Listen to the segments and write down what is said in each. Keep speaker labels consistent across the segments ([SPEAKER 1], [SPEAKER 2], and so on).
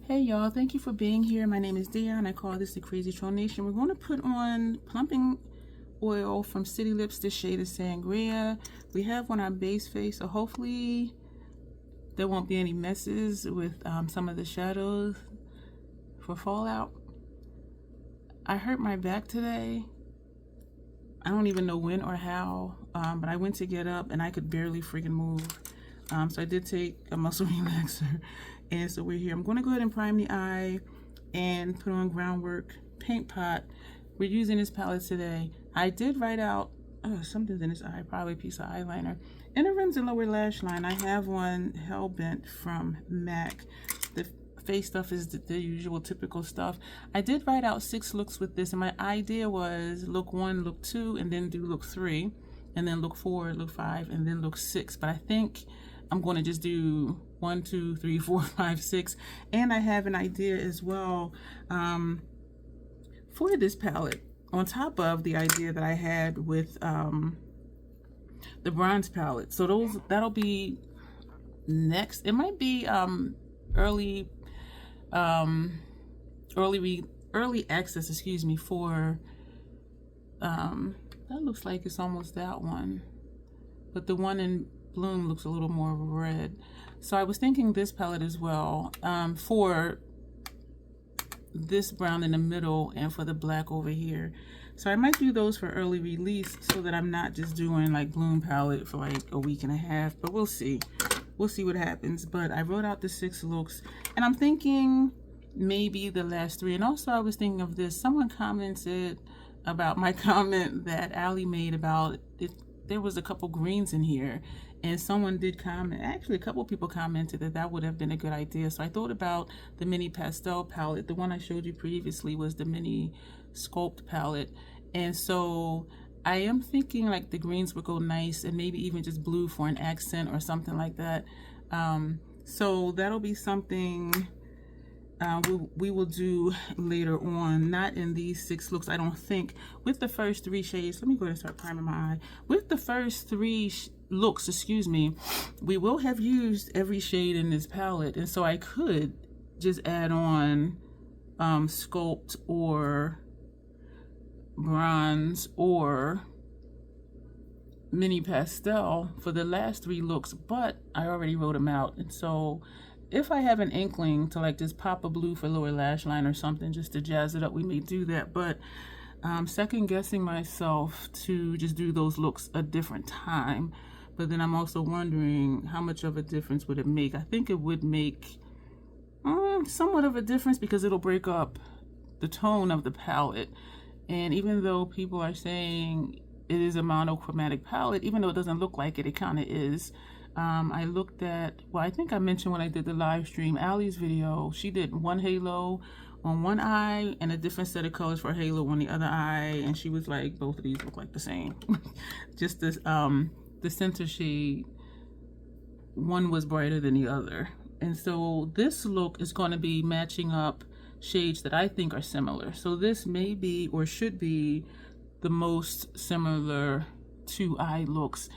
[SPEAKER 1] Hey y'all, thank you for being here. My name is Dion. I call this the Crazy Troll Nation. We're going to put on plumping oil from City Lips. This shade is Sangria. We have on our base face, so hopefully there won't be any messes with some of the shadows for fallout. I hurt my back today. I don't even know when or how, but I went to get up and I could barely freaking move. So I did take a muscle relaxer, and so we're here. I'm going to go ahead and prime the eye and put on Groundwork Paint Pot. We're using this palette today. I did write out something's in this eye, probably a piece of eyeliner. Inner rims and lower lash line. I have one Hellbent from MAC. The face stuff is the usual typical stuff. I did write out 6 looks with this, and my idea was look 1, look 2, and then do look 3, and then look 4, look 5, and then look 6. But I think I'm going to just do 1, 2, 3, 4, 5, 6. And I have an idea as well for this palette on top of the idea that I had with the bronze palette. So that'll be next. It might be early access, excuse me, for that looks like it's almost that one, but the one in Bloom looks a little more red. So I was thinking this palette as well, for this brown in the middle and for the black over here. So I might do those for early release so that I'm not just doing like Bloom palette for like a week and a half, but we'll see. We'll see what happens. But I wrote out the 6 looks, and I'm thinking maybe the last 3. And also I was thinking of this. Someone commented about my comment that Allie made about if there was a couple greens in here, and someone did comment, actually a couple people commented that would have been a good idea. So I thought about the mini pastel palette. The one I showed you previously was the mini sculpt palette, and so I am thinking like the greens would go nice, and maybe even just blue for an accent or something like that. So that'll be something we will do later on, not in these 6 looks, I don't think. With the first 3 shades, let me go ahead and start priming my eye. With the first 3 looks, excuse me, we will have used every shade in this palette, and so I could just add on sculpt or bronze or mini pastel for the last 3 looks, but I already wrote them out. And so if I have an inkling to like just pop a blue for lower lash line or something just to jazz it up, we may do that. But second guessing myself to just do those looks a different time. But then I'm also wondering how much of a difference would it make. I think it would make somewhat of a difference, because it'll break up the tone of the palette. And even though people are saying it is a monochromatic palette, even though it doesn't look like it, it kind of is. I looked at, well, I think I mentioned when I did the live stream, Allie's video, she did one halo on one eye and a different set of colors for halo on the other eye, and she was like, both of these look like the same. Just this, the center shade, one was brighter than the other. And so this look is going to be matching up shades that I think are similar. So this may be, or should be, the most similar 2 eye looks.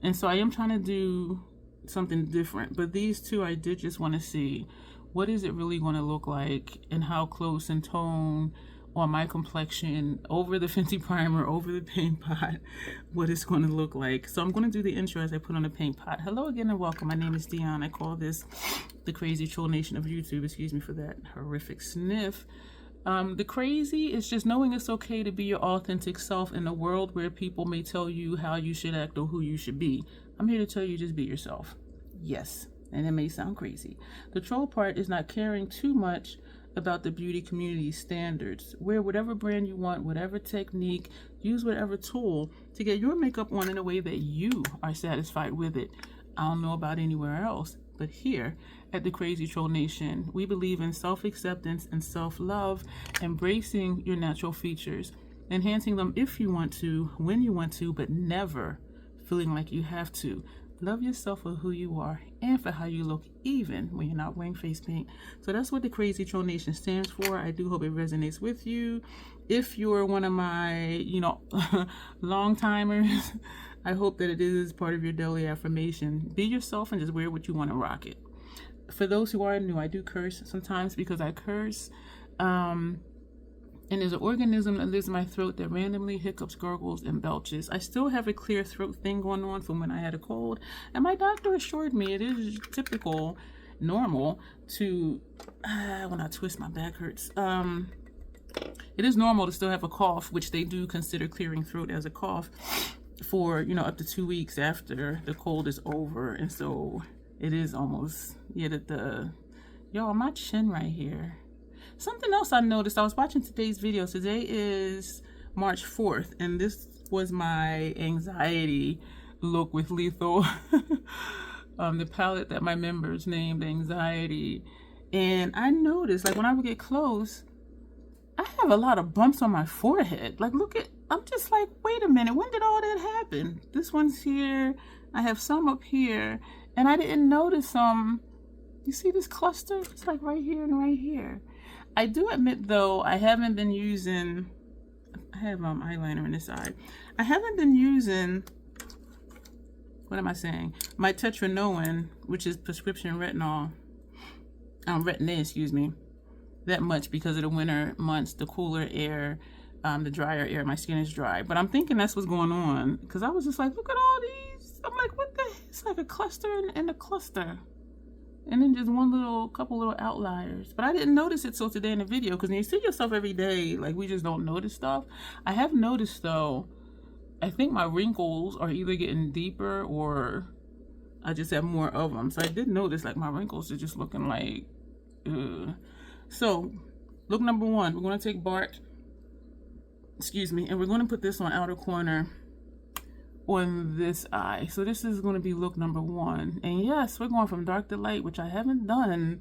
[SPEAKER 1] And so I am trying to do something different, but these 2 I did just want to see what is it really going to look like, and how close in tone on my complexion over the Fenty primer, over the paint pot, what it's going to look like. So I'm going to do the intro as I put on the paint pot. Hello again and welcome. My name is Dion. I call this the Crazy Troll Nation of YouTube. Excuse me for that horrific sniff. The crazy is just knowing it's okay to be your authentic self in a world where people may tell you how you should act or who you should be. I'm here to tell you, just be yourself. Yes, and it may sound crazy. The troll part is not caring too much about the beauty community standards. Wear whatever brand you want, whatever technique, use whatever tool to get your makeup on in a way that you are satisfied with it. I don't know about anywhere else, but here at the Crazy Troll Nation, we believe in self-acceptance and self-love, embracing your natural features, enhancing them if you want to, when you want to, but never feeling like you have to. Love yourself for who you are and for how you look, even when you're not wearing face paint. So that's what the Crazy Troll Nation stands for. I do hope it resonates with you. If you're one of my, long timers, I hope that it is part of your daily affirmation. Be yourself and just wear what you want to rock it. for those who are new, I do curse sometimes because I curse. And there's an organism that lives in my throat that randomly hiccups, gurgles, and belches. I still have a clear throat thing going on from when I had a cold. And my doctor assured me it is typical, normal to, when I twist my back hurts. It is normal to still have a cough, which they do consider clearing throat as a cough for, you know, up to 2 weeks after the cold is over. And so it is almost, yeah, y'all, my chin right here. Something else I noticed, I was watching today's video. Today is March 4th, and this was my anxiety look with Lethal. The palette that my members named Anxiety. And I noticed, like, when I would get close, I have a lot of bumps on my forehead. Like, look at, I'm just like, wait a minute, when did all that happen? This one's here, I have some up here, and I didn't notice some. You see this cluster? It's like right here and right here. I do admit, though, I haven't been using, I have eyeliner on this side. I haven't been using, what am I saying? My tetranoin, which is prescription retinol, retin-A, excuse me, that much because of the winter months, the cooler air, the drier air, my skin is dry. But I'm thinking that's what's going on because I was just like, look at all these. I'm like, what the, it's like a cluster and a cluster. And then just couple little outliers. But I didn't notice it till today in the video because when you see yourself every day, like we just don't notice stuff. I have noticed though, I think my wrinkles are either getting deeper or I just have more of them. So I did notice like my wrinkles are just looking like, ugh. So look number one, we're going to take Bart, excuse me, and we're going to put this on outer corner on this eye. So this is going to be look number one. And yes, we're going from dark to light, which I haven't done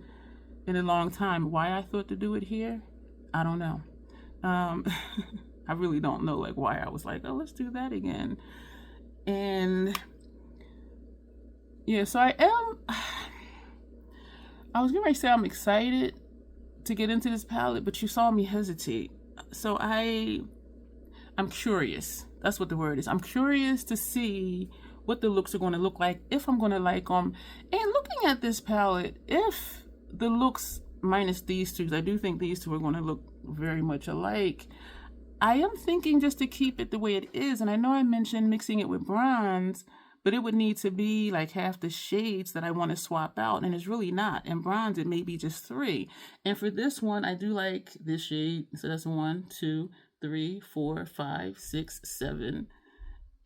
[SPEAKER 1] in a long time. Why I thought to do it here, I don't know. I really don't know like why I was like, oh, let's do that again. And yeah, so I was getting ready to say I'm excited to get into this palette, but you saw me hesitate. So I'm curious. That's what the word is. I'm curious to see what the looks are going to look like, if I'm going to like them. And looking at this palette, if the looks minus these two, I do think these two are going to look very much alike. I am thinking just to keep it the way it is. And I know I mentioned mixing it with bronze, but it would need to be like half the shades that I want to swap out. And it's really not. In bronze, it may be just 3. And for this one, I do like this shade. So that's 1, 2, 3, 4, 5, 6, 7,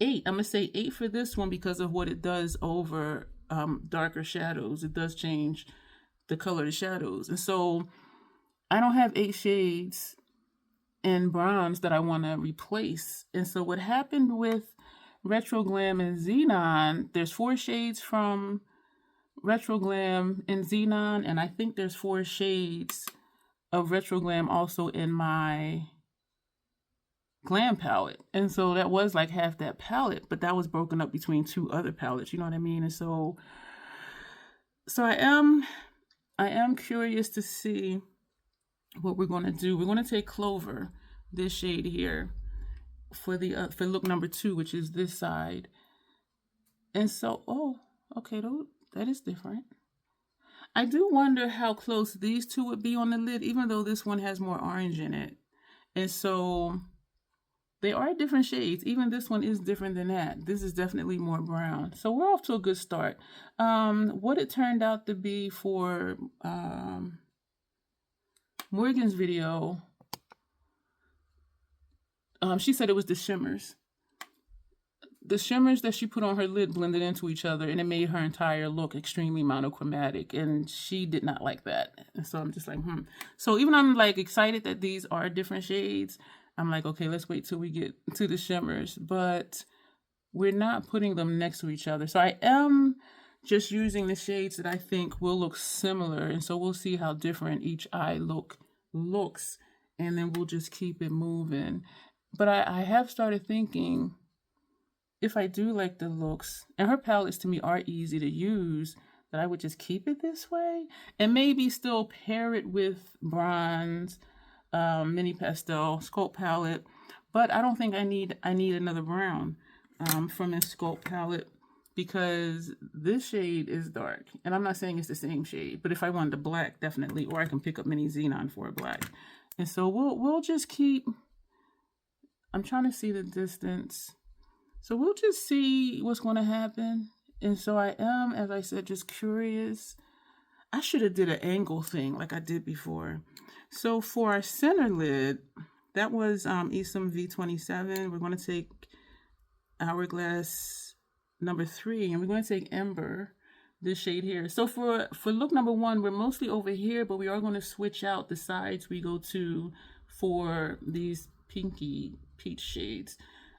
[SPEAKER 1] 8. I'm gonna say 8 for this one because of what it does over darker shadows. It does change the color of the shadows. And so I don't have 8 shades in bronze that I want to replace. And so what happened with Retro Glam and Xenon, there's 4 shades from Retro Glam and Xenon, and I think there's 4 shades of Retro Glam also in my Glam palette. And so that was like half that palette, but that was broken up between 2 other palettes, you know what I mean? And so I am curious to see what we're going to do. We're going to take Clover, this shade here, for look number 2, which is this side. And so, oh, okay, that is different. I do wonder how close these two would be on the lid, even though this one has more orange in it. And so they are different shades. Even this one is different than that. This is definitely more brown. So we're off to a good start. What it turned out to be for Morgan's video, she said it was the shimmers. The shimmers that she put on her lid blended into each other, and it made her entire look extremely monochromatic, and she did not like that. And so I'm just like, So even I'm like excited that these are different shades, I'm like, okay, let's wait till we get to the shimmers, but we're not putting them next to each other. So I am just using the shades that I think will look similar, and so we'll see how different each eye looks, and then we'll just keep it moving. But I have started thinking, if I do like the looks, and her palettes to me are easy to use, that I would just keep it this way and maybe still pair it with bronze, mini pastel, Sculpt palette. But I don't think I need another brown from this Sculpt palette because this shade is dark. And I'm not saying it's the same shade, but if I wanted the black, definitely, or I can pick up mini xenon for a black. And so we'll just keep, I'm trying to see the distance. So we'll just see what's going to happen. And so I am, as I said, just curious. I should have did an angle thing like I did before. So for our center lid, that was Esom V27. We're going to take Hourglass number 3, and we're going to take Ember, this shade here. So for look number 1, we're mostly over here, but we are going to switch out the sides we go to for these pinky peach shades.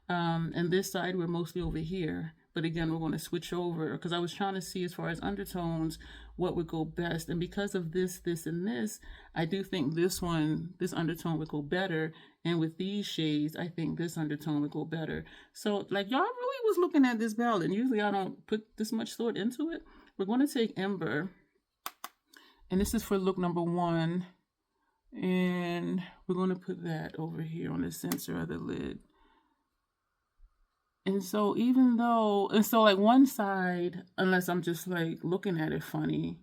[SPEAKER 1] And this side, we're mostly over here. But again, we're going to switch over because I was trying to see as far as undertones, what would go best. And because of this, this, and this, I do think this undertone would go better. And with these shades, I think this undertone would go better. So like y'all really was looking at this palette. And usually I don't put this much thought into it. We're going to take Ember. And this is for look number 1. And we're going to put that over here on the center of the lid. And so like one side, unless I'm just like looking at it funny,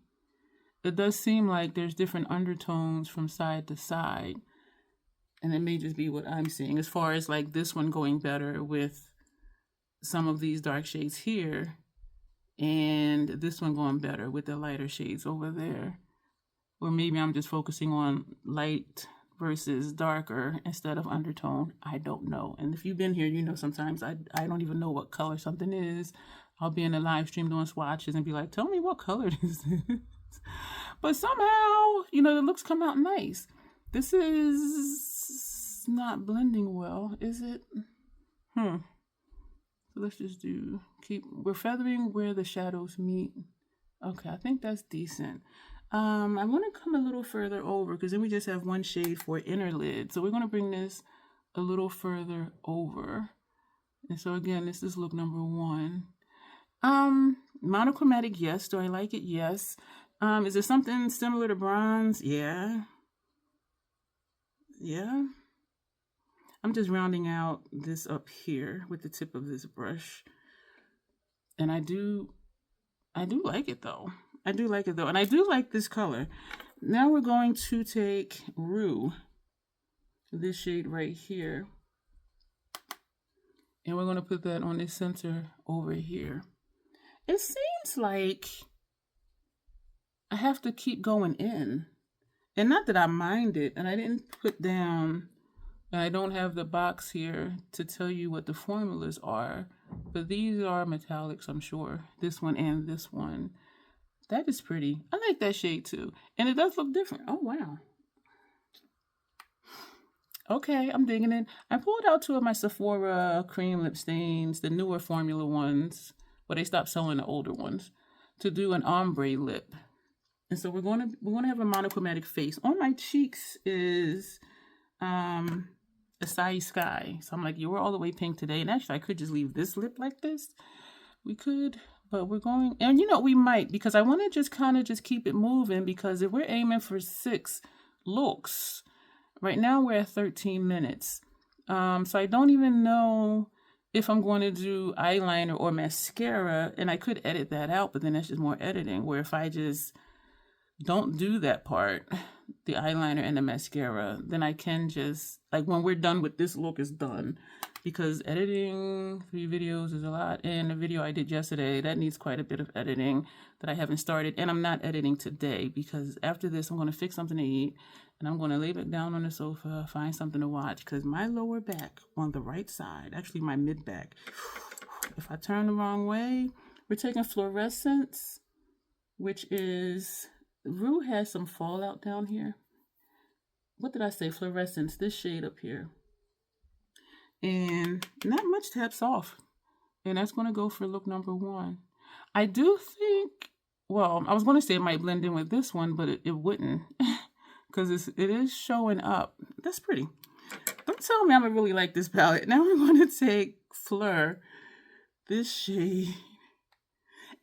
[SPEAKER 1] it does seem like there's different undertones from side to side. And it may just be what I'm seeing as far as like this one going better with some of these dark shades here and this one going better with the lighter shades over there. Or maybe I'm just focusing on light versus darker instead of undertone. I don't know. And if you've been here, you know sometimes I don't even know what color something is. I'll be in a live stream doing swatches and be like, tell me what color this is. But somehow, you know, the looks come out nice. This is not blending well, is it? So let's just we're feathering where the shadows meet. Okay, I think that's decent. I want to come a little further over because then we just have one shade for inner lid. So we're going to bring this a little further over. And so again, this is look number 1. Monochromatic, yes. Do I like it? Yes. Is it something similar to bronze? Yeah. Yeah. I'm just rounding out this up here with the tip of this brush. And I do like it though. And I do like this color. Now we're going to take Rue, this shade right here. And we're going to put that on the center over here. It seems like I have to keep going in. And not that I mind it. And I didn't put down, I don't have the box here to tell you what the formulas are. But these are metallics, I'm sure. This one and this one. That is pretty. I like that shade too. And it does look different. Oh, wow. Okay, I'm digging it. I pulled out 2 of my Sephora cream lip stains, the newer formula ones, but they stopped selling the older ones, to do an ombre lip. And so we're gonna have a monochromatic face. On my cheeks is Acai Sky. So I'm like, you were all the way pink today. And actually I could just leave this lip like this. We could. But we're going, and you know, we might, because I want to just kind of just keep it moving, because if we're aiming for 6 looks, right now we're at 13 minutes. So I don't even know if I'm going to do eyeliner or mascara, and I could edit that out, but then that's just more editing, where if I just don't do that part, the eyeliner and the mascara, then I can just, like when we're done with this look is done. Because editing 3 videos is a lot. And the video I did yesterday, that needs quite a bit of editing that I haven't started. And I'm not editing today because after this, I'm going to fix something to eat. And I'm going to lay back down on the sofa, find something to watch. Because my lower back on the right side, actually my mid back, if I turn the wrong way, we're taking Fluorescence, which is, Rue has some fallout down here. What did I say? Fluorescence, this shade up here. And not much taps off. And that's going to go for look number 1. I do think, well, I was going to say it might blend in with this one, but it wouldn't. Because it is showing up. That's pretty. Don't tell me I'm going to really like this palette. Now we're going to take Fleur, this shade.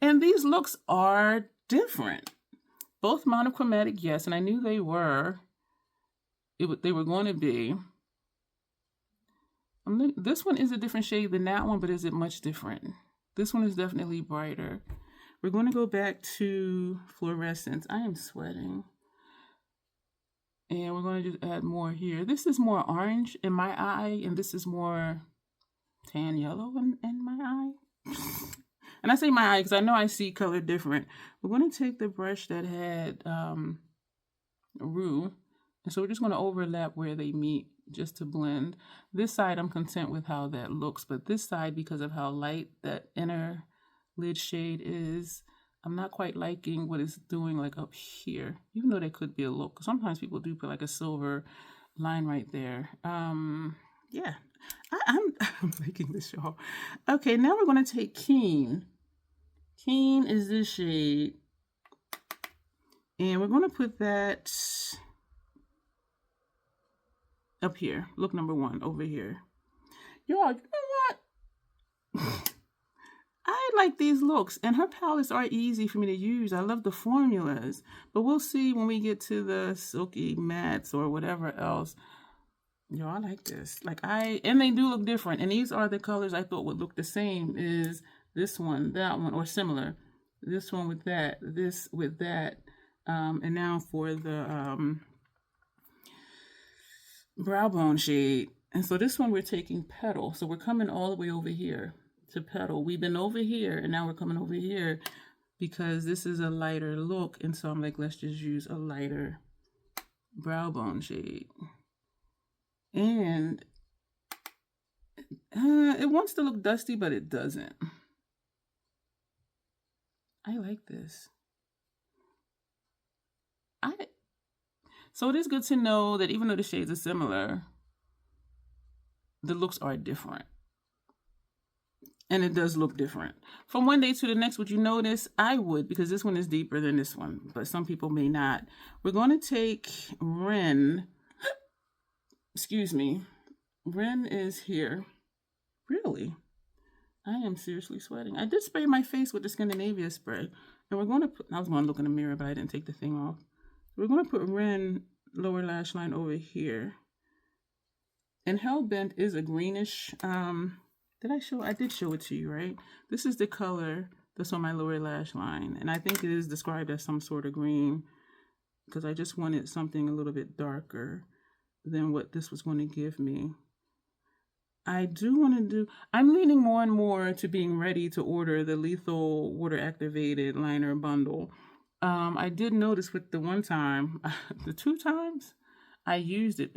[SPEAKER 1] And these looks are different. Both monochromatic, yes. And I knew they were. They were going to be. This one is a different shade than that one, but is it much different? This one is definitely brighter. We're going to go back to fluorescence. I am sweating. And we're going to just add more here. This is more orange in my eye, and this is more tan yellow in my eye. And I say my eye because I know I see color different. We're going to take the brush that had roux, and so we're just going to overlap where they meet just to blend. This side I'm content with how that looks, but this side, because of how light that inner lid shade is, I'm not quite liking what it's doing like up here, even though there could be a look. Sometimes people do put like a silver line right there. Yeah, I'm liking this, y'all. Okay, now we're going to take Keen. Keen is this shade. And we're going to put that up here. Look number 1 over here. Y'all, you know what? I like these looks, and her palettes are easy for me to use. I love the formulas, but we'll see when we get to the silky mattes or whatever else. Yo, I like this. And they do look different. And these are the colors I thought would look the same. Is this one, that one, or similar. This one with that, this with that. And now for the brow bone shade. And so this one we're taking Petal. So we're coming all the way over here to Petal. We've been over here, and now we're coming over here because this is a lighter look. And so I'm like, let's just use a lighter brow bone shade. And it wants to look dusty, but it doesn't. I like this. So it is good to know that even though the shades are similar, the looks are different. And it does look different. From one day to the next, would you notice? I would, because this one is deeper than this one, but some people may not. We're going to take Ren. Excuse me. Ren is here. Really? I am seriously sweating. I did spray my face with the Scandinavia spray. And we're going to put, I was going to look in the mirror, but I didn't take the thing off. We're going to put Ren lower lash line over here. And Hellbent is a greenish, I did show it to you, right? This is the color that's on my lower lash line. And I think it is described as some sort of green because I just wanted something a little bit darker than what this was going to give me. I'm leaning more and more to being ready to order the Lethal Water Activated Liner Bundle. I did notice with the one time, the 2 times I used it,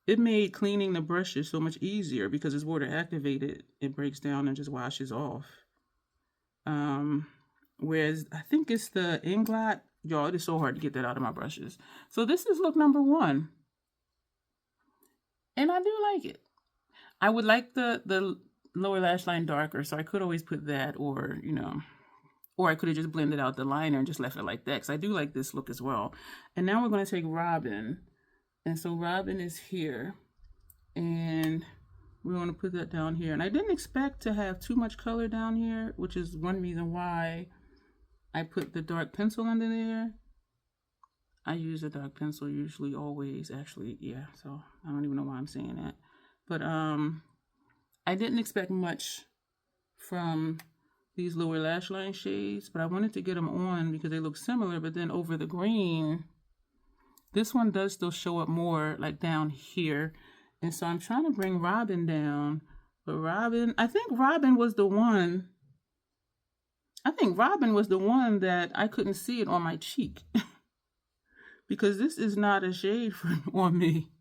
[SPEAKER 1] it made cleaning the brushes so much easier because it's water activated. It breaks down and just washes off. Whereas I think it's the Inglot. Y'all, it is so hard to get that out of my brushes. So this is look number 1. And I do like it. I would like the lower lash line darker, so I could always put that, or, or I could have just blended out the liner and just left it like that, because I do like this look as well. And now we're going to take Robin. And so Robin is here. And we're going to put that down here. And I didn't expect to have too much color down here, which is one reason why I put the dark pencil under there. I use a dark pencil usually, always, actually. Yeah, so I don't even know why I'm saying that. But I didn't expect much from these lower lash line shades, but I wanted to get them on because they look similar. But then over the green, this one does still show up more like down here. And so I'm trying to bring Robin down. But I think Robin was the one that I couldn't see it on my cheek. Because this is not a shade on me.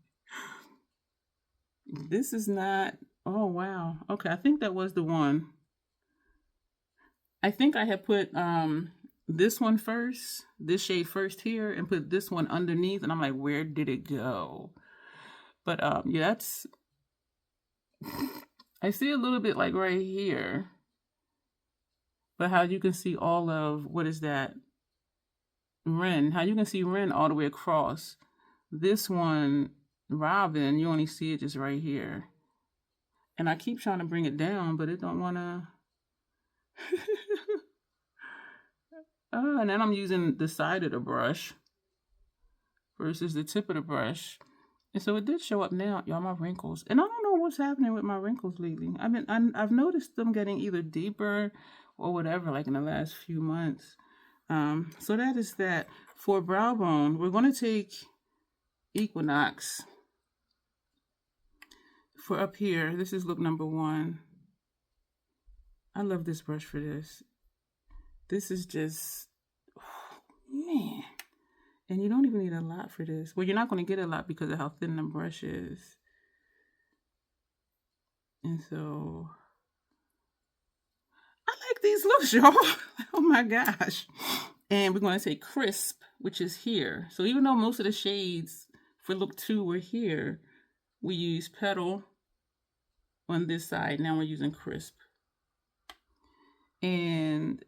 [SPEAKER 1] This is not, oh wow. Okay, I think that was the one. I think I had put this one first, this shade first here, and put this one underneath, and I'm like, where did it go? But yeah, that's, I see a little bit like right here. But how you can see all of, what is that? Ren, how you can see Ren all the way across. This one, Robin, you only see it just right here. And I keep trying to bring it down, but it don't want to. And then I'm using the side of the brush versus the tip of the brush. And so it did show up now, y'all, my wrinkles. And I don't know what's happening with my wrinkles lately. I've noticed them getting either deeper or whatever, like in the last few months. So that is that. For brow bone, we're going to take Equinox for up here. This is look number 1. I love this brush for this. This is just, oh, man. And you don't even need a lot for this. Well, you're not going to get a lot because of how thin the brush is. And so, I like these looks, y'all. Oh my gosh. And we're going to take Crisp, which is here. So even though most of the shades for look 2 were here, we use Petal on this side. Now we're using Crisp. And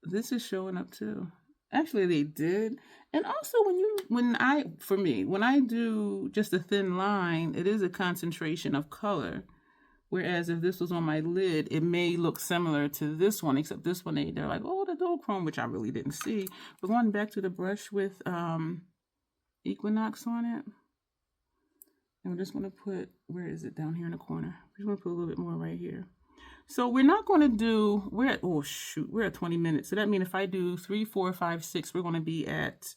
[SPEAKER 1] this is showing up too. Actually, they did. And also when I do just a thin line, it is a concentration of color. Whereas if this was on my lid, it may look similar to this one, except this one, they're like, oh, the duochrome, which I really didn't see. We're going back to the brush with Equinox on it. And we're just going to put, where is it? Down here in the corner. We're just going to put a little bit more right here. So we're not going to do, we're at 20 minutes. So that means if I do 3, 4, 5, 6, we're going to be at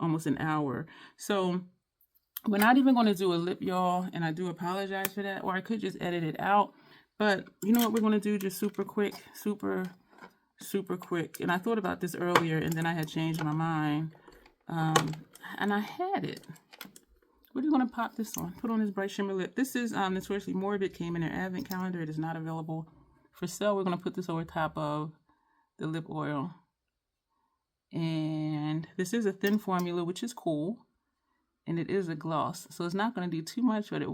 [SPEAKER 1] almost an hour. So we're not even going to do a lip, y'all, and I do apologize for that, or I could just edit it out. But you know what we're going to do? Just super quick, super quick. And I thought about this earlier, and then I had changed my mind. And I had it. We're just going to pop this on. Put on this bright shimmer lip. This is Notoriously Morbid. Came in their advent calendar. It is not available for sale. We're going to put this over top of the lip oil. And this is a thin formula, which is cool. And it is a gloss. So it's not going to do too much, but it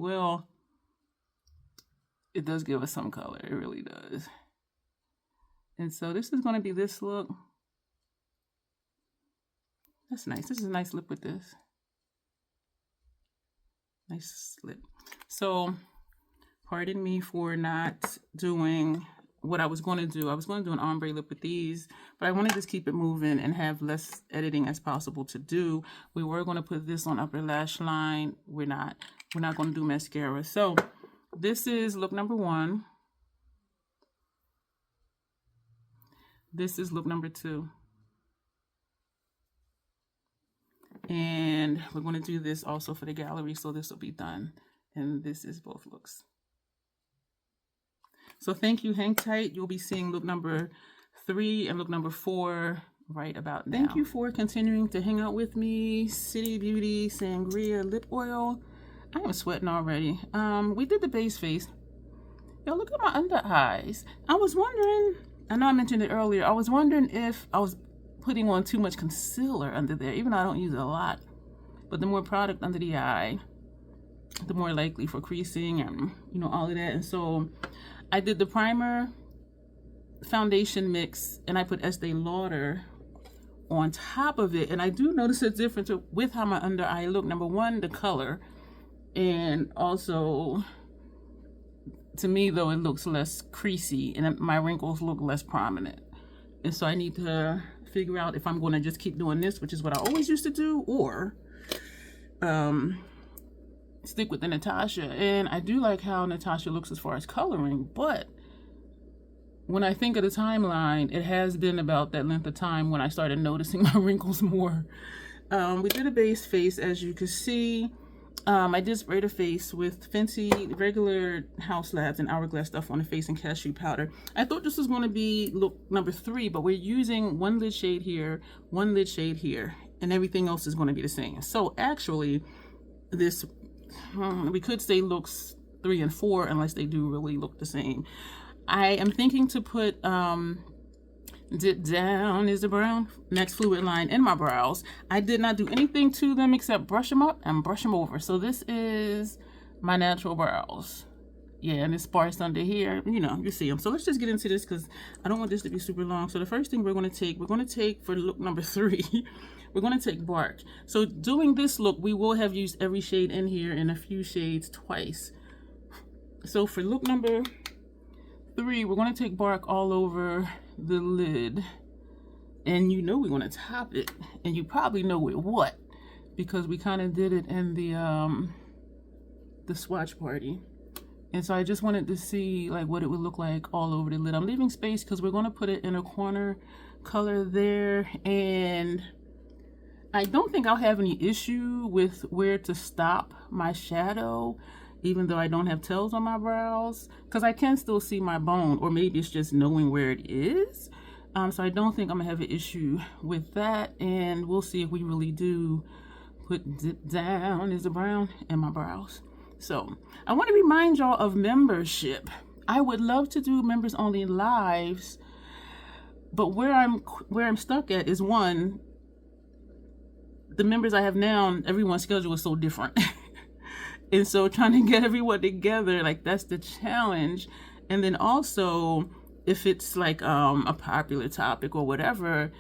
[SPEAKER 1] does give us some color. It really does. And so this is going to be this look. That's nice. This is a nice lip with this. Nice lip. So pardon me for not doing what I was going to do. I was going to do an ombre lip with these, but I want to just keep it moving and have less editing as possible to do. We were going to put this on upper lash line. We're not going to do mascara. So this is look number 1. This is look number 2. And we're going to do this also for the gallery, so this will be done. And this is both looks. So thank you, hang tight. You'll be seeing look number 3 and look number 4 right about now. Thank you for continuing to hang out with me. City Beauty Sangria Lip Oil. I am sweating already. We did the base face. Yo, look at my under eyes. I was wondering, I know I mentioned it earlier, I was wondering if I was putting on too much concealer under there, even though I don't use it a lot. But the more product under the eye, the more likely for creasing and, you know, all of that. And so I did the primer foundation mix and I put Estee Lauder on top of it. And I do notice a difference with how my under eye look. Number 1, the color. And also, to me though, it looks less creasy and my wrinkles look less prominent. And so I need to figure out if I'm going to just keep doing this, which is what I always used to do, or stick with the Natasha. And I do like how Natasha looks as far as coloring, but when I think of the timeline, it has been about that length of time when I started noticing my wrinkles more. We did a base face, as you can see. I did spray the face with Fenty regular House Labs and Hourglass stuff on the face and cashew powder. I thought this was going to be look number 3, but we're using 1 lid shade here, 1 lid shade here, and everything else is going to be the same. So actually, this, we could say looks 3 and 4 unless they do really look the same. I am thinking to put Dip Down is the Brown Next Fluid line in my brows. I did not do anything to them except brush them up and brush them over. So this is my natural brows. Yeah, and it's sparse under here. You know, you see them. So let's just get into this because I don't want this to be super long. So the first thing we're going to take for look number 3, we're going to take Bark. So doing this look, we will have used every shade in here and a few shades twice. So for look number 3, we're going to take Bark all over the lid, and you know we're going to top it, and you probably know with what, because we kind of did it in the the swatch party. And so I just wanted to see like what it would look like all over the lid. I'm leaving space because we're going to put an inner corner color there, and I don't think I'll have any issue with where to stop my shadow, even though I don't have tails on my brows, because I can still see my bone, or maybe it's just knowing where it is. So I don't think I'm gonna have an issue with that, and we'll see if we really do put dip down is the brown in my brows. So I want to remind y'all of membership. I would love to do members only lives, but where I'm stuck at is, one, the members I have now, everyone's schedule is so different. And so trying to get everyone together, like, that's the challenge. And then also, if it's like a popular topic or whatever,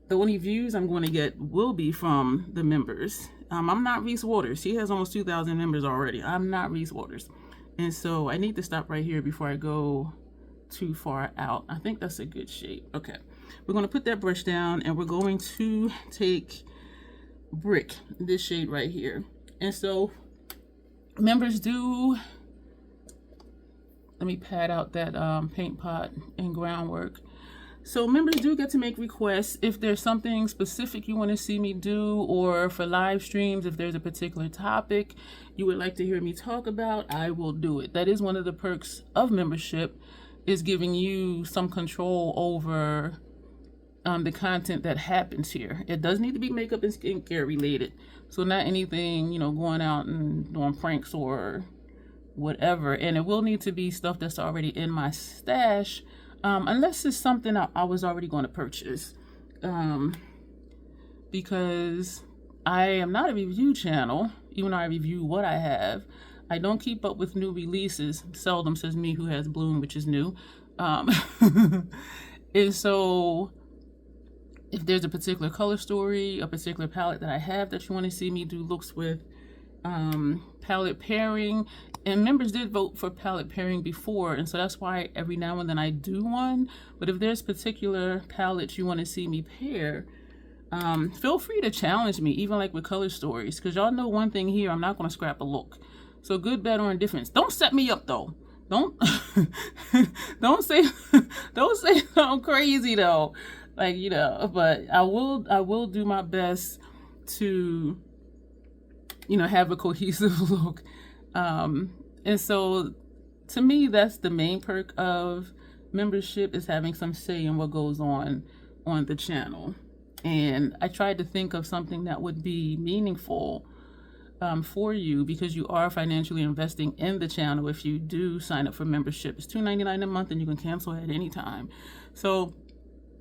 [SPEAKER 1] the only views I'm going to get will be from the members. I'm not Reese Waters. He has almost 2,000 members already. I'm not Reese Waters. And so I need to stop right here before I go too far out. I think that's a good shape. Okay. We're going to put that brush down, and we're going to take Brick, this shade right here. And so members do, let me pad out that paint pot and groundwork. So members do get to make requests if there's something specific you want to see me do, or for live streams, if there's a particular topic you would like to hear me talk about, I will do it. That is one of the perks of membership, is giving you some control over the content that happens here. It does need to be makeup and skincare related. So not anything, you know, going out and doing pranks or whatever. And it will need to be stuff that's already in my stash, unless it's something I was already going to purchase. Because I am not a review channel, even though I review what I have. I don't keep up with new releases. Seldom, says me who has Bloom, which is new. And so if there's a particular color story, a particular palette that I have that you want to see me do looks with, palette pairing, and members did vote for palette pairing before, and so that's why every now and then I do one. But if there's particular palettes you want to see me pair, feel free to challenge me, even like with color stories, because y'all know one thing here, I'm not going to scrap a look. So good, bad, or indifference. Don't set me up though. Don't don't say something crazy though. Like, you know, but I will do my best to, you know, have a cohesive look. And so to me, that's the main perk of membership, is having some say in what goes on the channel. And I tried to think of something that would be meaningful for you, because you are financially investing in the channel if you do sign up for membership. It's $2.99 a month, and you can cancel at any time. So,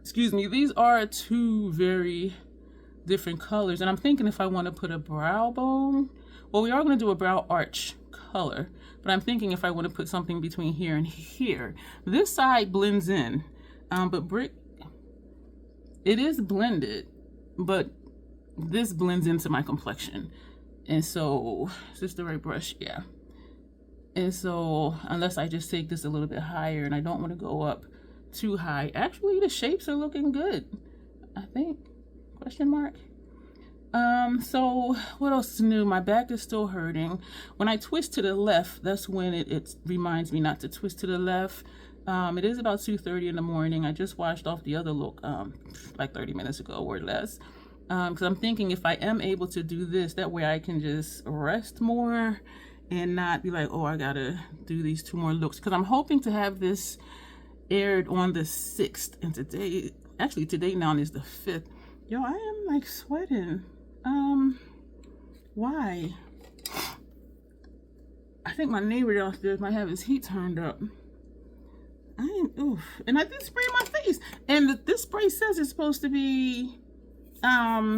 [SPEAKER 1] excuse me, these are two very different colors, and I'm thinking if I want to put a brow bone, well, we are going to do a brow arch color, but I'm thinking if I want to put something between here and here. This side blends in, but Brick, it is blended, but this blends into my complexion. And so, is this the right brush? Yeah. And so, unless I just take this a little bit higher, and I don't want to go up too high. Actually, the shapes are looking good, I think. Question mark. So what else is new? My back is still hurting. When I twist to the left, that's when it reminds me not to twist to the left. It is about 2:30 in the morning. I just washed off the other look like 30 minutes ago or less. Because I'm thinking if I am able to do this, that way I can just rest more and not be like, oh, I gotta do these 2 more looks. Because I'm hoping to have this aired on the 6th, and today now is the 5th. Yo, I am like sweating. Why? I think my neighbor downstairs might have his heat turned up. And I did spray my face, and this spray says it's supposed to be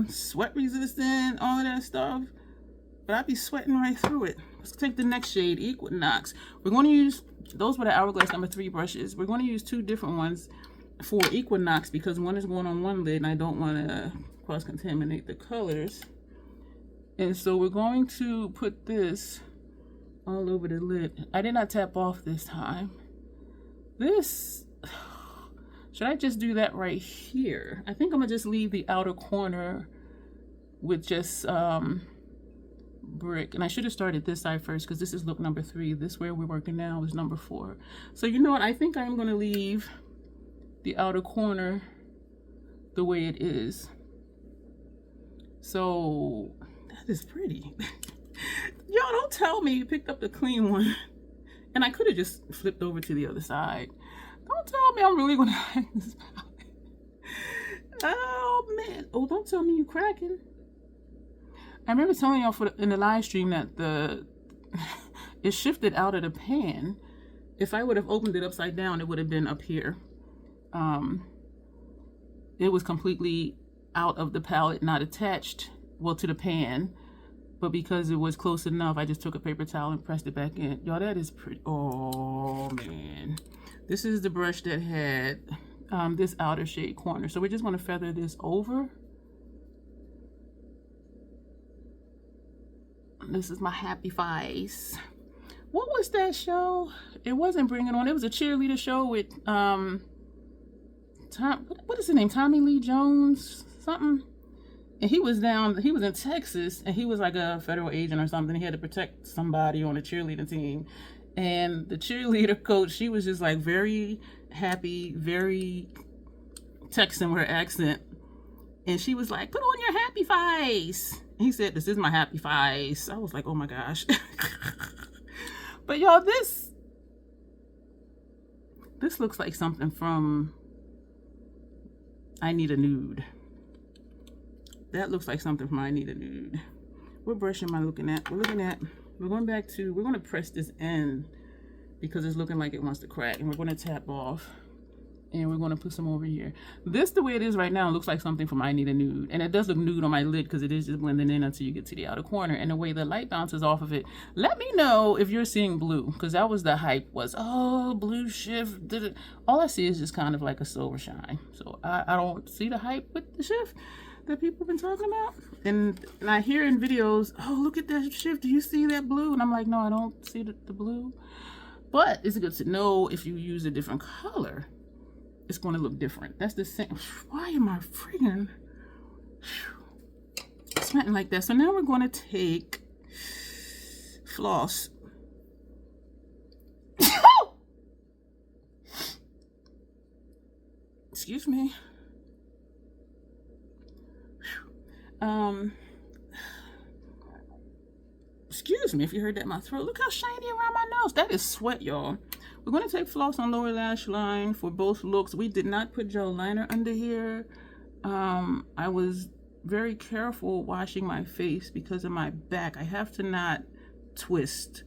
[SPEAKER 1] sweat resistant, all of that stuff, but I'd be sweating right through it. Let's take the next shade, Equinox. We're going to use, those were the Hourglass number 3 brushes. We're going to use 2 different ones for Equinox, because one is going on one lid and I don't want to cross-contaminate the colors. And so we're going to put this all over the lid. I did not tap off this time. This, should I just do that right here? I think I'm gonna just leave the outer corner with just brick. And I should have started this side first because this is look number 3. This where we're working now is number 4. So you know what? I think I'm going to leave the outer corner the way it is. So that is pretty. Y'all don't tell me you picked up the clean one. And I could have just flipped over to the other side. Don't tell me I'm really going to like this palette. Oh, man. Oh, don't tell me you cracking. I remember telling y'all in the live stream that it shifted out of the pan. If I would have opened it upside down, it would have been up here. It was completely out of the palette, not attached, well, to the pan. But because it was close enough, I just took a paper towel and pressed it back in. Y'all, that is pretty. Oh, man. This is the brush that had this outer shade corner. So we're just going to feather this over. This is my happy face. What was that show? It wasn't Bring It On. It was a cheerleader show with what is his name? Tommy Lee Jones something. And he was in Texas, and he was like a federal agent or something. He had to protect somebody on a cheerleading team. And the cheerleader coach, she was just like very happy, very Texan with her accent. And she was like, put on your happy face. And he said, this is my happy face. I was like, oh my gosh. But y'all, this looks like something from I Need a Nude. That looks like something from I Need a Nude. What brush am I looking at? We're going to press this end because it's looking like it wants to crack. And we're going to tap off. And we're going to put some over here. This, the way it is right now, looks like something from I Need a Nude. And it does look nude on my lid because it is just blending in until you get to the outer corner. And the way the light bounces off of it. Let me know if you're seeing blue. Because that was the hype was, oh, blue shift. Did it. All I see is just kind of like a silver shine. So I don't see the hype with the shift that people have been talking about. And I hear in videos, oh, look at that shift. Do you see that blue? And I'm like, no, I don't see the blue. But it's good to know if you use a different color, it's going to look different. That's the same. Why am I friggin' sweating like that? So now we're going to take floss. Excuse me. Excuse me if you heard that in my throat. Look how shiny around my nose. That is sweat, y'all. We're going to take floss on lower lash line for both looks. We did not put gel liner under here. I was very careful washing my face because of my back. I have to not twist.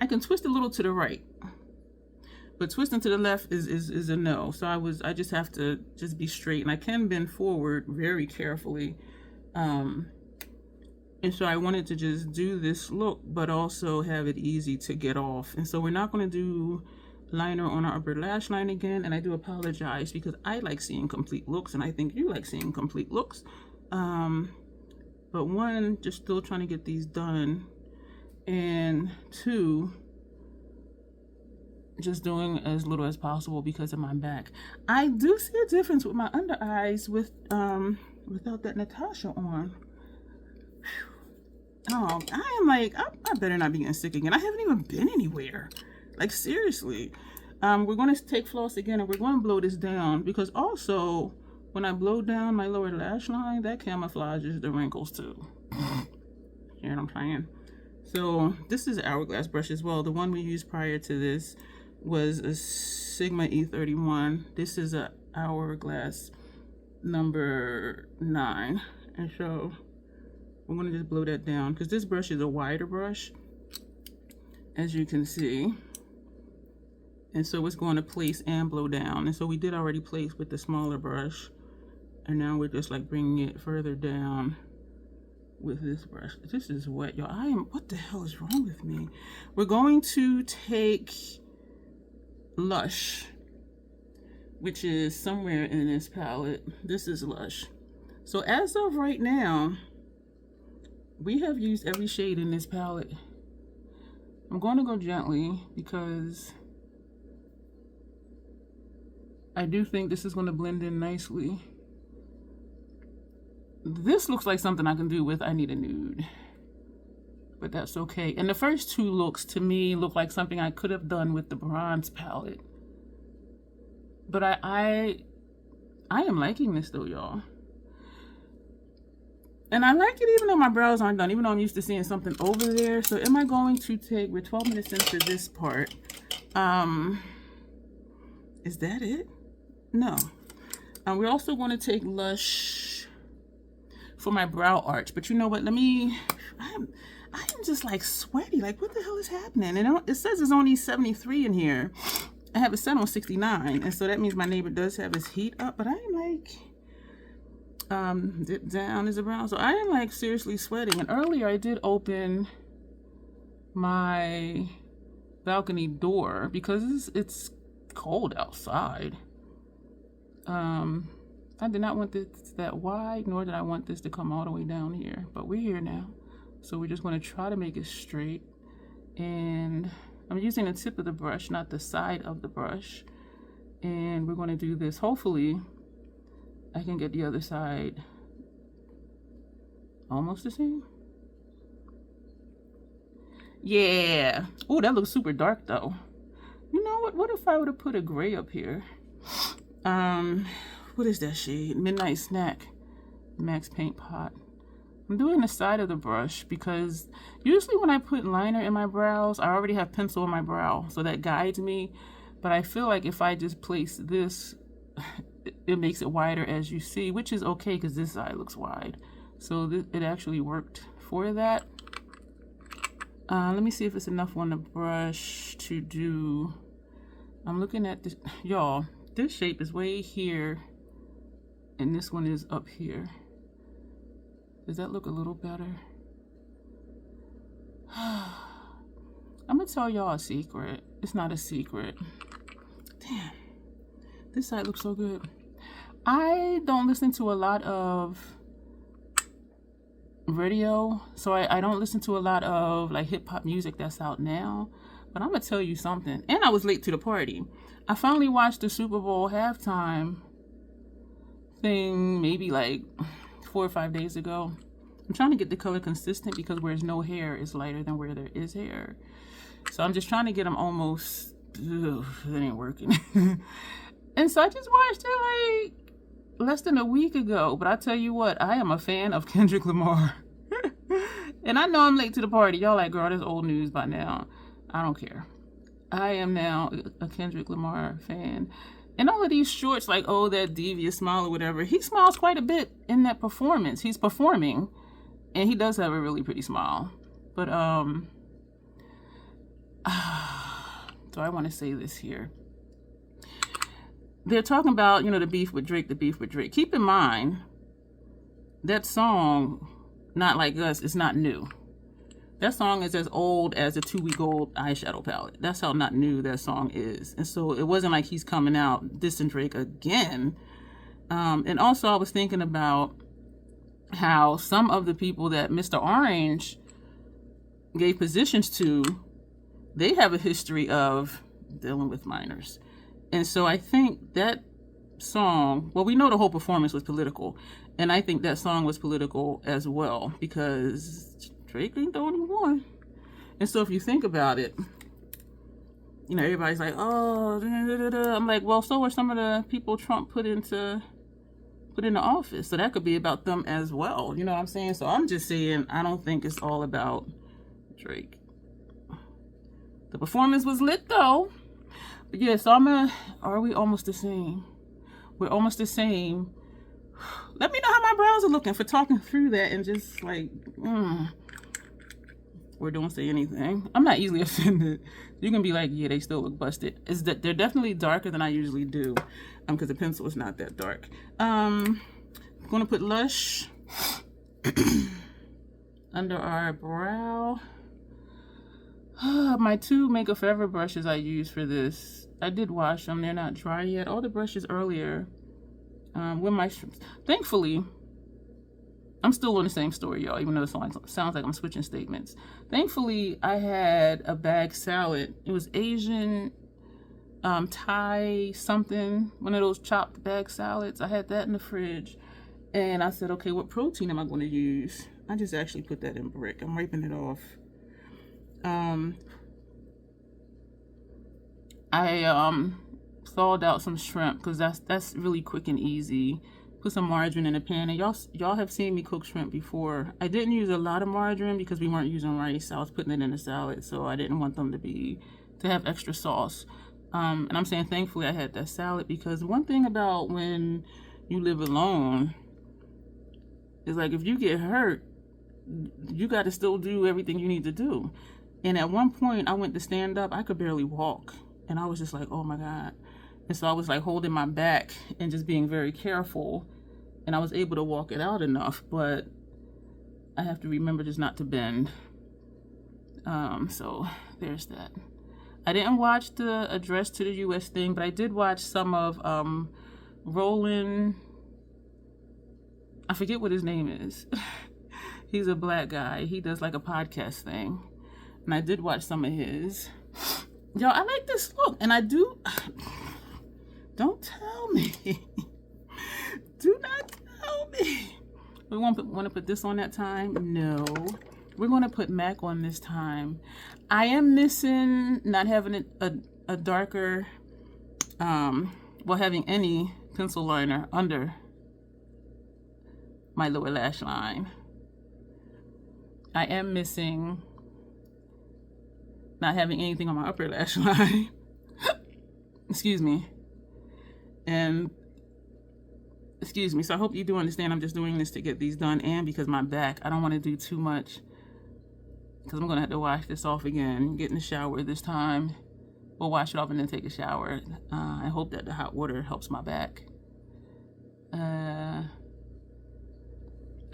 [SPEAKER 1] I can twist a little to the right, but twisting to the left is a no. So I just have to just be straight, and I can bend forward very carefully. And so I wanted to just do this look, but also have it easy to get off. And so we're not going to do liner on our upper lash line again. And I do apologize because I like seeing complete looks, and I think you like seeing complete looks. But one, just still trying to get these done. And two, just doing as little as possible because of my back. I do see a difference with my under eyes without that Natasha on. Oh, I am like, I better not be getting sick again. I haven't even been anywhere. Like, seriously. We're going to take floss again, and we're going to blow this down. Because also, when I blow down my lower lash line, that camouflages the wrinkles too. You know what I'm saying? So, this is an hourglass brush as well. The one we used prior to this was a Sigma E31. This is a hourglass number 9. And so I'm going to just blow that down because this brush is a wider brush, as you can see. And so it's going to place and blow down. And so we did already place with the smaller brush. And now we're just like bringing it further down with this brush. This is wet, y'all. What the hell is wrong with me? We're going to take Lush, which is somewhere in this palette. This is Lush. So as of right now, we have used every shade in this palette. I'm going to go gently because I do think this is going to blend in nicely. This looks like something I can do with I Need a Nude. but that's okay. And the first two looks to me look like something I could have done with the bronze palette. But I am liking this though, y'all. And I like it even though my brows aren't done, even though I'm used to seeing something over there. So am I going to take, we're 12 minutes into this part. Is that it? No. We're also going to take Lush for my brow arch. But you know what? I am just like sweaty. Like, what the hell is happening? And it says it's only 73 in here. I have it set on 69. And so that means my neighbor does have his heat up. But I am like, dip down is a brown. So I am like seriously sweating. And earlier I did open my balcony door because it's cold outside. I did not want this that wide, nor did I want this to come all the way down here, but we're here now. So we're just going to try to make it straight. And I'm using the tip of the brush, not the side of the brush. And we're going to do this. Hopefully I can get the other side almost the same. Yeah. Oh, that looks super dark though. You know what? What if I would have put a gray up here? What is that shade? Midnight Snack. Max Paint Pot. I'm doing the side of the brush because usually when I put liner in my brows, I already have pencil in my brow, so that guides me. But I feel like if I just place this, it makes it wider as you see, which is okay because this side looks wide. So it actually worked for that. Let me see if it's enough on the brush to do. I'm looking at this, y'all. This shape is way here, and this one is up here. Does that look a little better? I'm gonna tell y'all a secret. It's not a secret. Damn, this side looks so good. I don't listen to a lot of radio, so I don't listen to a lot of like hip-hop music that's out now. But I'm gonna tell you something, and I was late to the party. I finally watched the Super Bowl halftime thing maybe like 4 or 5 days ago. I'm trying to get the color consistent because where there's no hair is lighter than where there is hair. So I'm just trying to get them almost, ugh, it ain't working. And so I just watched it like less than a week ago. But I tell you what, I am a fan of Kendrick Lamar. And I know I'm late to the party. Y'all like, girl, that's old news by now. I don't care. I am now a Kendrick Lamar fan. And all of these shorts, like, oh, that devious smile or whatever, he smiles quite a bit in that performance. He's performing, and he does have a really pretty smile. But, do I want to say this here? They're talking about, you know, the beef with Drake. Keep in mind, that song, Not Like Us, is not new. That song is as old as a 2-week-old eyeshadow palette. That's how not new that song is. And so it wasn't like he's coming out dissing Drake again. And also I was thinking about how some of the people that Mr. Orange gave positions to, they have a history of dealing with minors. And so I think that song, well, we know the whole performance was political. And I think that song was political as well because Drake ain't the only one. And so if you think about it, you know, everybody's like, oh, I'm like, well, so are some of the people Trump put into office. So that could be about them as well. You know what I'm saying? So I'm just saying, I don't think it's all about Drake. The performance was lit though. But yeah, so are we almost the same? We're almost the same. Let me know how my brows are looking for talking through that and just like, or don't say anything. I'm not easily offended. You can be like, yeah, they still look busted. Is that they're definitely darker than I usually do, because the pencil is not that dark. I'm gonna put Lush under our brow. My 2 Makeup Forever brushes I use for this, I did wash them. They're not dry yet. All the brushes earlier, with my, thankfully, I'm still on the same story, y'all, even though it sounds like I'm switching statements. Thankfully, I had a bag salad. It was Asian, Thai something, one of those chopped bag salads. I had that in the fridge. And I said, okay, what protein am I going to use? I just actually put that in brick. I'm raping it off Um, I thawed out some shrimp because that's really quick and easy. Put some margarine in a pan, and y'all have seen me cook shrimp before. I didn't use a lot of margarine because we weren't using rice. I was putting it in a salad, so I didn't want them to have extra sauce. And I'm saying thankfully I had that salad, because one thing about when you live alone is, like, if you get hurt, you got to still do everything you need to do. And at one point I went to stand up, I could barely walk, and I was just like, oh my God. And so I was like holding my back and just being very careful, and I was able to walk it out enough, but I have to remember just not to bend. So there's that. I didn't watch the address to the US thing, but I did watch some of Roland, I forget what his name is. He's a black guy. He does like a podcast thing, and I did watch some of his. Yo, I like this look, and I do. Don't tell me. Do not tell me. We want to put this on that time? No. We're going to put MAC on this time. I am missing not having a darker, well, having any pencil liner under my lower lash line. I am missing not having anything on my upper lash line. Excuse me. And excuse me. So I hope you do understand I'm just doing this to get these done, and because my back, I don't want to do too much, because I'm going to have to wash this off again, get in the shower this time. We'll wash it off and then take a shower. I hope that the hot water helps my back.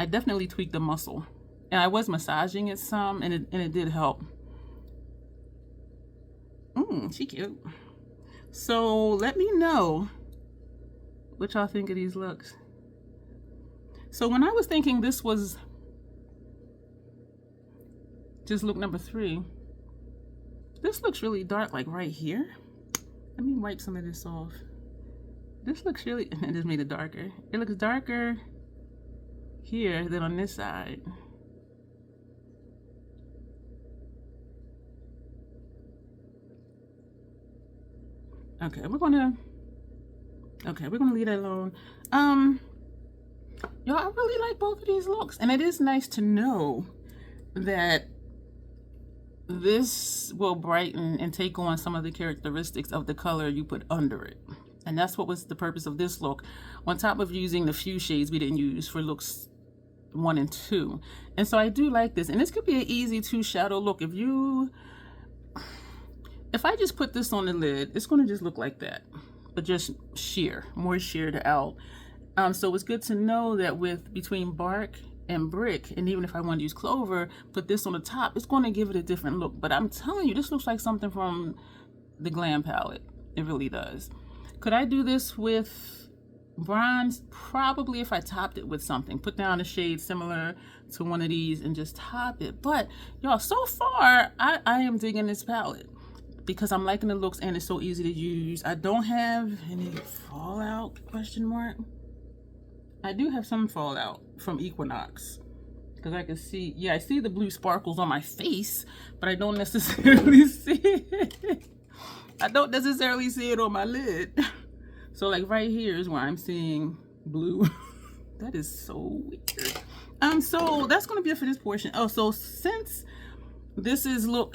[SPEAKER 1] I definitely tweaked the muscle, and I was massaging it some, and it did help. She cute. So let me know what y'all think of these looks. So when I was thinking this was just look number 3, this looks really dark, like right here. Let me wipe some of this off. This looks really, I just made it darker. It looks darker here than on this side. Okay, we're gonna leave that alone. Y'all, I really like both of these looks, and it is nice to know that this will brighten and take on some of the characteristics of the color you put under it. And that's what was the purpose of this look, on top of using the few shades we didn't use for looks 1 and 2. And so I do like this, and this could be an easy 2 shadow look. If I just put this on the lid, it's going to just look like that, but just sheer, more sheared out. So it's good to know that with between bark and brick, and even if I want to use clover, put this on the top, it's going to give it a different look. But I'm telling you, this looks like something from the Glam palette. It really does. Could I do this with bronze? Probably, if I topped it with something. Put down a shade similar to one of these and just top it. But y'all, so far, I am digging this palette, because I'm liking the looks and it's so easy to use. I don't have any fallout, question mark. I do have some fallout from Equinox, because I can see, yeah, I see the blue sparkles on my face, but I don't necessarily see it. I don't necessarily see it on my lid. So like right here is where I'm seeing blue. That is so weird. So that's gonna be it for this portion. Oh, so since this is look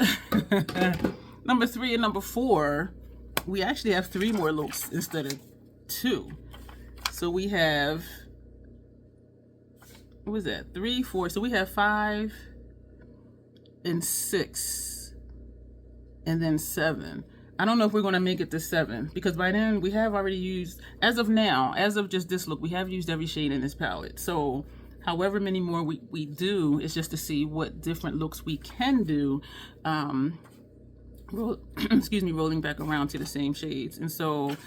[SPEAKER 1] number 3 and number 4, we actually have 3 more looks instead of 2. So we have, what was that? 3, 4. So we have 5 and 6 and then 7. I don't know if we're going to make it to 7, because by then we have already used, as of now, as of just this look, we have used every shade in this palette. So however many more we do, it's just to see what different looks we can do. Excuse me, rolling back around to the same shades. And so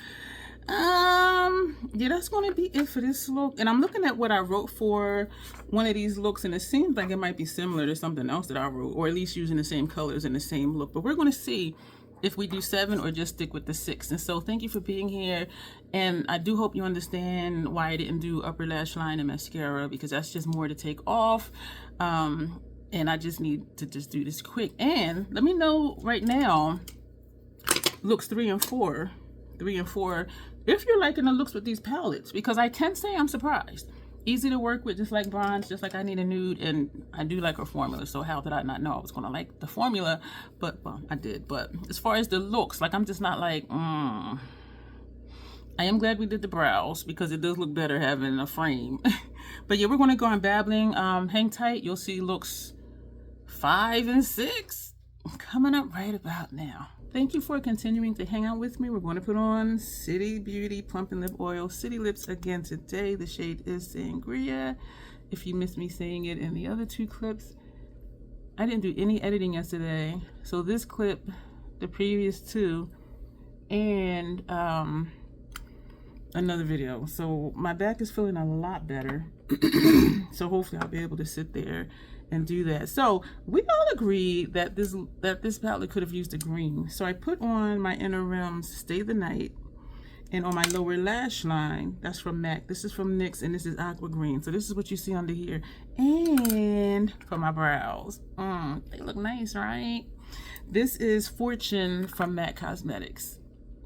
[SPEAKER 1] yeah, that's going to be it for this look. And I'm looking at what I wrote for one of these looks, and it seems like it might be similar to something else that I wrote, or at least using the same colors in the same look. But we're going to see if we do 7 or just stick with the 6. And so thank you for being here, and I do hope you understand why I didn't do upper lash line and mascara, because that's just more to take off. And I just need to just do this quick. And let me know right now, looks 3 and 4. 3 and 4. If you're liking the looks with these palettes, because I can say I'm surprised. Easy to work with, just like bronze, just like I Need a Nude, and I do like her formula. So how did I not know I was gonna like the formula? But well, I did. But as far as the looks, like I'm just not like, I am glad we did the brows because it does look better having a frame. But yeah, we're gonna go on babbling. Hang tight. You'll see looks 5 and 6 coming up right about now. Thank you for continuing to hang out with me. We're going to put on City Beauty Plumping Lip Oil City Lips again today. The shade is Sangria. If you missed me saying it in the other 2 clips, I didn't do any editing yesterday. So this clip, the previous 2, and another video. So my back is feeling a lot better. So hopefully I'll be able to sit there and do that. So we all agreed that this palette could have used a green. So I put on my inner rims Stay the Night, and on my lower lash line, that's from MAC. This is from NYX, and this is aqua green. So this is what you see under here. And for my brows, they look nice, right? This is Fortune from MAC Cosmetics.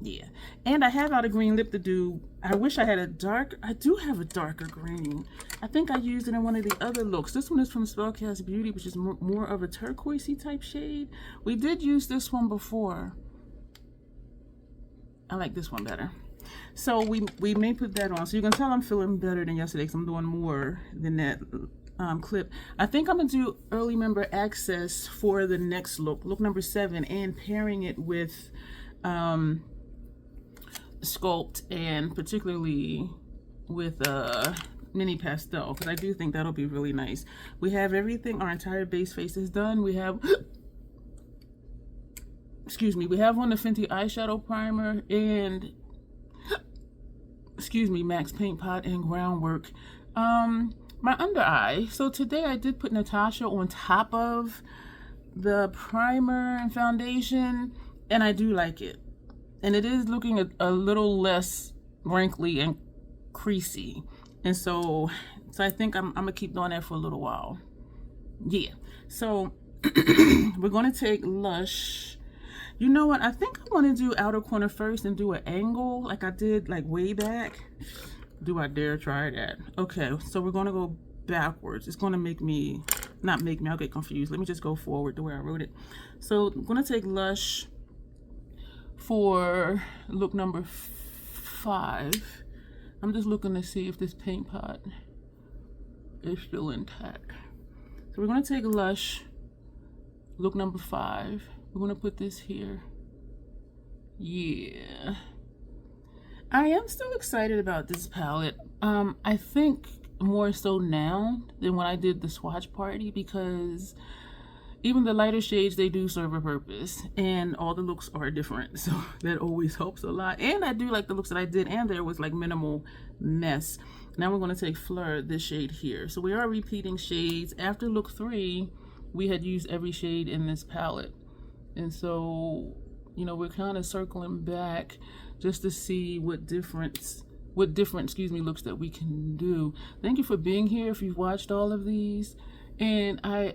[SPEAKER 1] Yeah, and I have out a green lip to do. I wish I had a dark. I do have a darker green. I think I used it in one of the other looks. This one is from Spellcast Beauty, which is more of a turquoisey type shade. We did use this one before. I like this one better. So we may put that on. So you can tell I'm feeling better than yesterday because I'm doing more than that clip. I think I'm gonna do Early Member Access for the next look, look number 7, and pairing it with Sculpt, and particularly with Mini Pastel, because I do think that'll be really nice. We have everything. Our entire base face is done. We have excuse me, we have on the Fenty eyeshadow primer and excuse me, MAC's Paint Pot and Groundwork. My under eye. So today I did put Natasha on top of the primer and foundation, and I do like it. And it is looking a little less wrinkly and creasy. And so I think I'm gonna keep doing that for a little while. Yeah. So we're gonna take Lush. You know what? I think I want to do outer corner first and do an angle like I did like way back. Do I dare try that? Okay, so we're gonna go backwards. It's gonna make me, not make me, I'll get confused. Let me just go forward the way I wrote it. So I'm gonna take Lush for look number 5. I'm just looking to see if this paint pot is still intact. So we're going to take Lush, look number 5. We're going to put this here. Yeah. I am still excited about this palette. I think more so now than when I did the swatch party, because even the lighter shades, they do serve a purpose, and all the looks are different, so that always helps a lot. And I do like the looks that I did, and there was like minimal mess. Now we're going to take Fleur, this shade here. So we are repeating shades. After look 3, we had used every shade in this palette, and so, you know, we're kind of circling back just to see what different looks that we can do. Thank you for being here if you've watched all of these. And I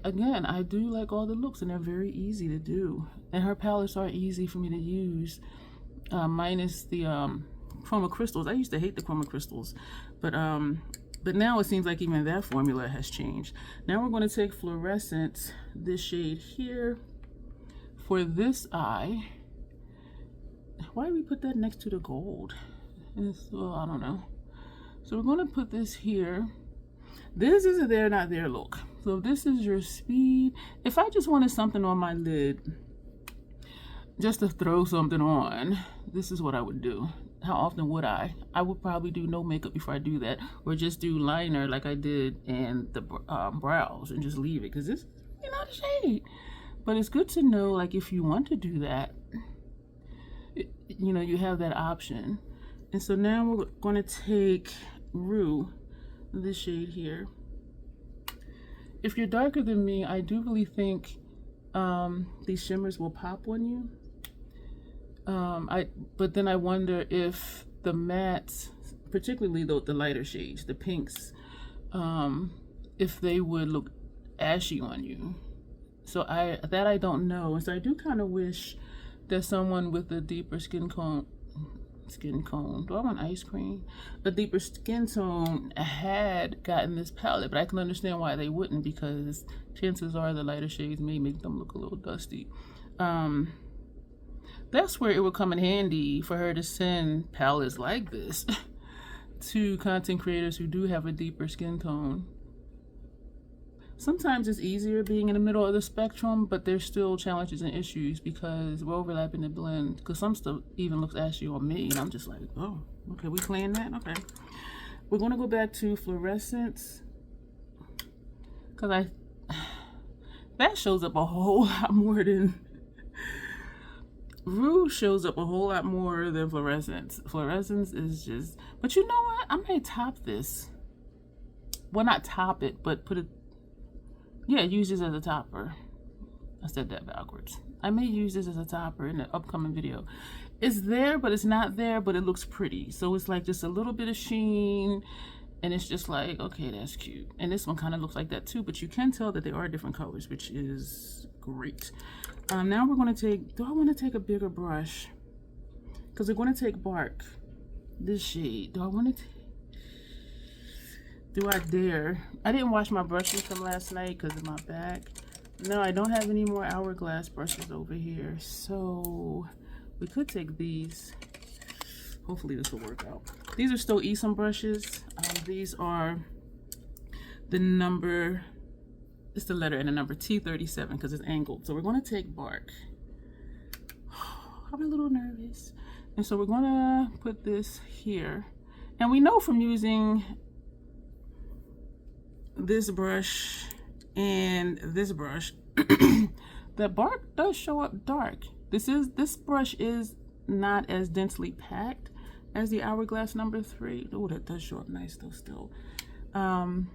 [SPEAKER 1] do like all the looks, and they're very easy to do. And her palettes are easy for me to use, minus the chroma crystals. I used to hate the chroma crystals, but now it seems like even that formula has changed. Now we're going to take Fluorescence, this shade here, for this eye. Why did we put that next to the gold? Well, I don't know. So we're going to put this here. This is a there not there look. So this is your speed. If I just wanted something on my lid, just to throw something on, this is what I would do. How often would I? I would probably do no makeup before I do that, or just do liner like I did and the brows and just leave it, because this is really not a shade. But it's good to know, like, if you want to do that, you know, you have that option. And so now we're going to take Rue, this shade here. If you're darker than me, I do really think these shimmers will pop on you. But then I wonder if the mattes, particularly the lighter shades, the pinks, if they would look ashy on you. So I don't know. And so I do kind of wish that someone with a deeper skin tone, do I want ice cream? A deeper skin tone had gotten this palette, but I can understand why they wouldn't, because chances are the lighter shades may make them look a little dusty. That's where it would come in handy for her to send palettes like this to content creators who do have a deeper skin tone. Sometimes it's easier being in the middle of the spectrum, but there's still challenges and issues because we're overlapping the blend. Because some stuff even looks ashy on me, and I'm just like, oh, okay, we playing that? Okay. We're going to go back to fluorescence. Because that shows up a whole lot more than... Rouge shows up a whole lot more than fluorescence. Fluorescence is just... But you know what? I may top this. Well, not top it, but put it... Yeah, use this as a topper. I said that backwards. I may use this as a topper in the upcoming video. It's there, but it's not there, but it looks pretty. So it's like just a little bit of sheen, and it's just like, okay, that's cute. And this one kind of looks like that too, but you can tell that they are different colors, which is great. Now we're going to take, do I want to take a bigger brush? Because we're going to take Bark, this shade. Do I want to do I dare? I didn't wash my brushes from last night because of my back. No, I don't have any more Hourglass brushes over here. So we could take these. Hopefully this will work out. These are still Esom brushes. These are the number, it's the letter and the number T37 because it's angled. So we're going to take Bark. I'm a little nervous. And so we're going to put this here. And we know from using this brush and this brush that Bark does show up dark. This brush is not as densely packed as the Hourglass number 3. Oh, that does show up nice though still. And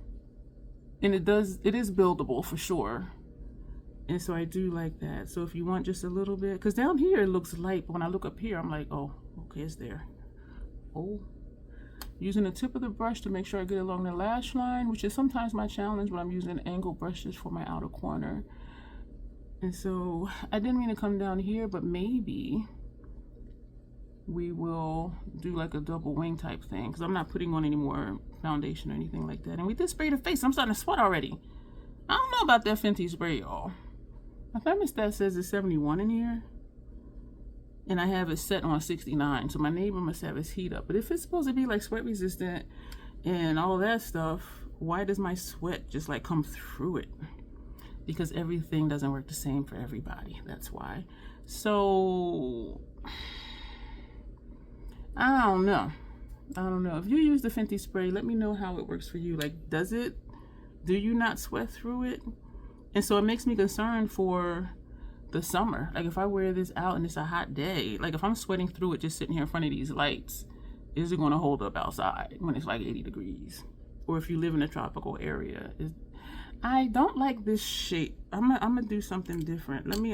[SPEAKER 1] it is buildable for sure. And so I do like that. So if you want just a little bit, because down here it looks light, but when I look up here I'm like, oh, okay, it's there. Oh. Using the tip of the brush to make sure I get along the lash line, which is sometimes my challenge when I'm using angled brushes for my outer corner. And so I didn't mean to come down here, but maybe we will do like a double wing type thing because I'm not putting on any more foundation or anything like that. And we did spray the face. I'm starting to sweat already. I don't know about that Fenty spray, y'all. My thermostat says it's 71 in here. And I have it set on 69, so my neighbor must have his heat up. But if it's supposed to be like sweat resistant and all that stuff, why does my sweat just like come through it? Because everything doesn't work the same for everybody. That's why. So I don't know. If you use the Fenty spray, let me know how it works for you. Like, do you not sweat through it? And so it makes me concerned for the summer. Like if I wear this out and it's a hot day, like if I'm sweating through it just sitting here in front of these lights, is it going to hold up outside when it's like 80 degrees? Or if you live in a tropical area? I don't like this shape. I'm gonna do something different. Let me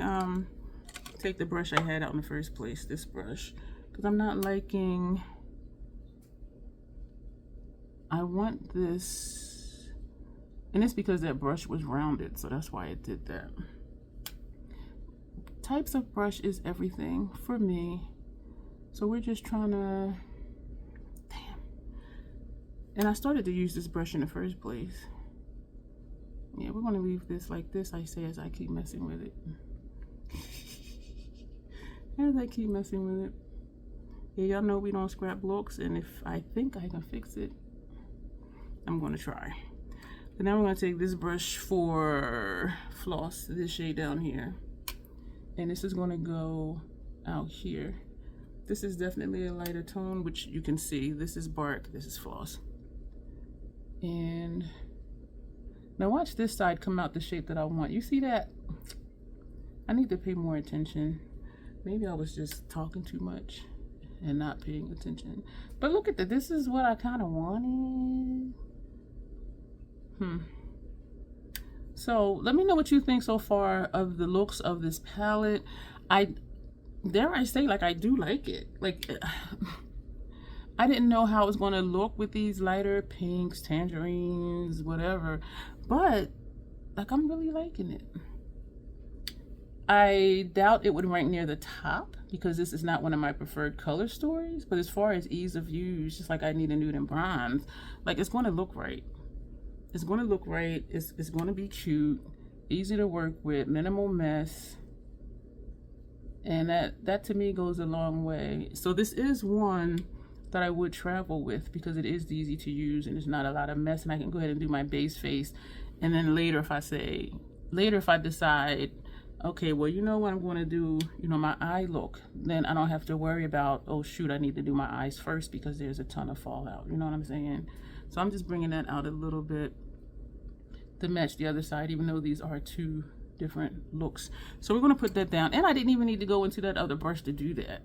[SPEAKER 1] take the brush I had out in the first place, this brush, because I'm not liking, I want this, and it's because that brush was rounded, so that's why it did that. Types of brush is everything for me. So we're just trying to, damn. And I started to use this brush in the first place. Yeah, we're gonna leave this like this, I say, as I keep messing with it. As I keep messing with it. Yeah, y'all know we don't scrap looks, and if I think I can fix it, I'm gonna try. But now we're gonna take this brush for floss, this shade down here. And this is going to go out here. This is definitely a lighter tone, which you can see. This is Bark, this is Floss. And now watch this side come out the shape that I want. You see that? I need to pay more attention. Maybe I was just talking too much and not paying attention. But look at that. This is what I kind of wanted. So let me know what you think so far of the looks of this palette. Dare I say, like, I do like it. Like, I didn't know how it was going to look with these lighter pinks, tangerines, whatever. But like, I'm really liking it. I doubt it would rank near the top because this is not one of my preferred color stories, but as far as ease of use, just like I need a nude and bronze, like, it's going to look right. It's going to look right. It's going to be cute, easy to work with, minimal mess. And that to me goes a long way. So this is one that I would travel with because it is easy to use and there's not a lot of mess, and I can go ahead and do my base face. And then later if I decide, okay, well, you know what I'm going to do, you know, my eye look, then I don't have to worry about, oh shoot, I need to do my eyes first because there's a ton of fallout. You know what I'm saying? So I'm just bringing that out a little bit to match the other side, even though these are two different looks. So we're going to put that down. And I didn't even need to go into that other brush to do that.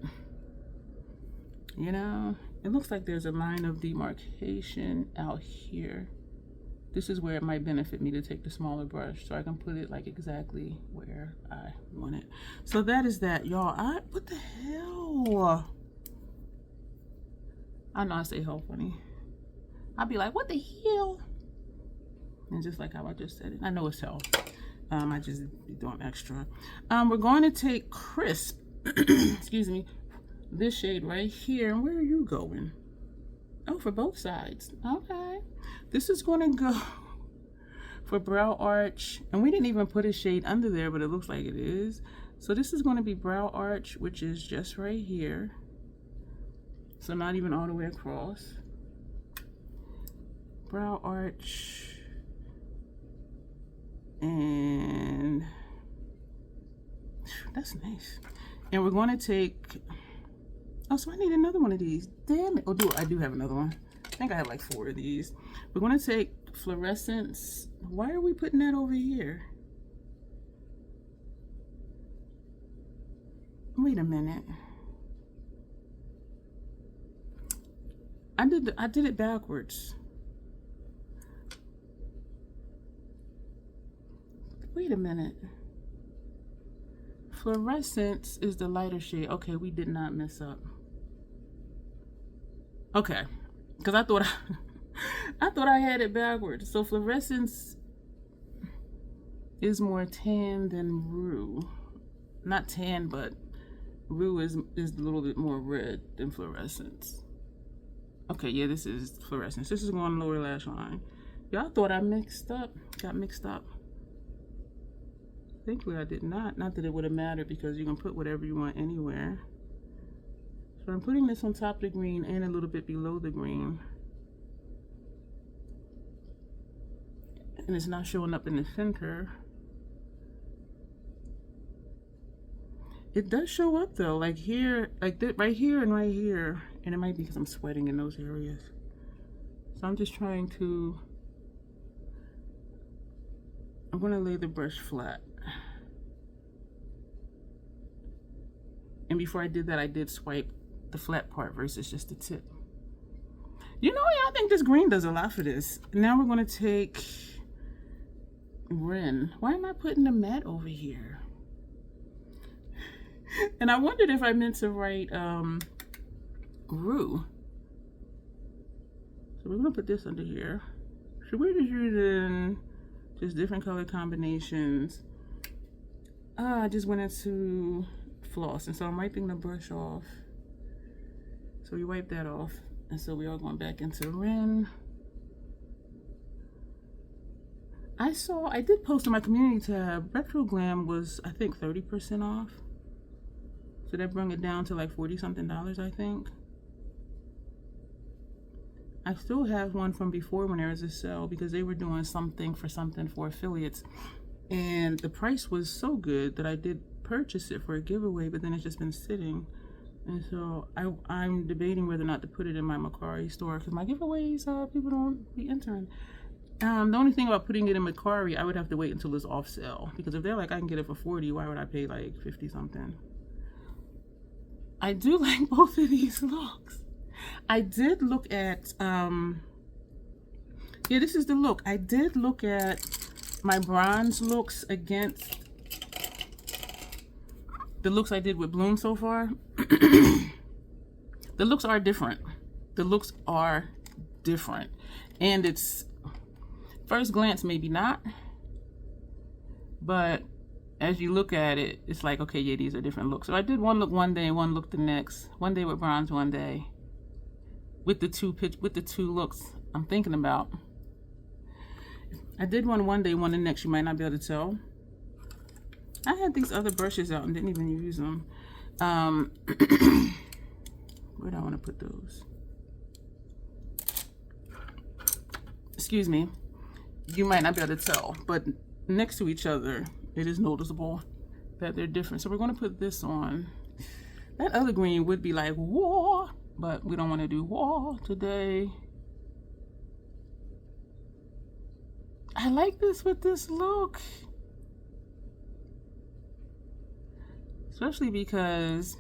[SPEAKER 1] You know, it looks like there's a line of demarcation out here. This is where it might benefit me to take the smaller brush so I can put it like exactly where I want it. So that is that, y'all. What the hell? I know I say hell funny. I'll be like, what the hell? And just like how I just said it. I know it's hell. I just be doing extra. We're going to take Crisp, excuse me, this shade right here. And where are you going? Oh, for both sides. Okay. This is going to go for Brow Arch. And we didn't even put a shade under there, but it looks like it is. So this is going to be Brow Arch, which is just right here. So not even all the way across. Brow Arch. And that's nice. And we're going to take, oh, so I need another one of these. Damn it. Oh, I do have another one. I think I have like 4 of these. We're going to take Fluorescence. Why are we putting that over here? Wait a minute. I did it backwards. Wait a minute. Fluorescence is the lighter shade. Okay, we did not mess up. Okay, because I thought I had it backwards. So Fluorescence is more tan than Rue. Not tan, but Rue is a little bit more red than Fluorescence. Okay, yeah, this is Fluorescence. This is going lower lash line. Y'all thought I got mixed up. Thankfully I did not. Not that it would have mattered because you can put whatever you want anywhere. So I'm putting this on top of the green and a little bit below the green. And it's not showing up in the center. It does show up though, like here, like that, right here and right here. And it might be because I'm sweating in those areas. So I'm just trying to, I'm gonna lay the brush flat. And before I did that, I did swipe the flat part versus just the tip. You know, I think this green does a lot for this. Now we're gonna take Ren. Why am I putting the matte over here? And I wondered if I meant to write Rue. So we're gonna put this under here. So we're just using just different color combinations. I just went into floss, and so I'm wiping the brush off. So we wipe that off, and so we are going back into Ren. I did post on my community tab, Retro Glam was, I think, 30% off. So that brought it down to like 40 something dollars, I think. I still have one from before when there was a sale because they were doing something for affiliates. And the price was so good that I did purchase it for a giveaway, but then it's just been sitting. And so I'm debating whether or not to put it in my Macari store because my giveaways, people don't be entering. The only thing about putting it in Macari, I would have to wait until it's off sale. Because if they're like, I can get it for 40, why would I pay like 50 something? I do like both of these looks. I did look at, yeah, this is the look. I did look at my bronze looks against the looks I did with Bloom so far. The looks are different. The looks are different. And it's, first glance, maybe not. But as you look at it, it's like, okay, yeah, these are different looks. So I did one look one day, one look the next. One day with bronze, one day with the two looks I'm thinking about. I did one day, one the next. You might not be able to tell. I had these other brushes out and didn't even use them. Where do I want to put those? Excuse me. You might not be able to tell, but next to each other, it is noticeable that they're different. So we're going to put this on. That other green would be like, whoa, but we don't want to do whoa today. I like this with this look. Especially because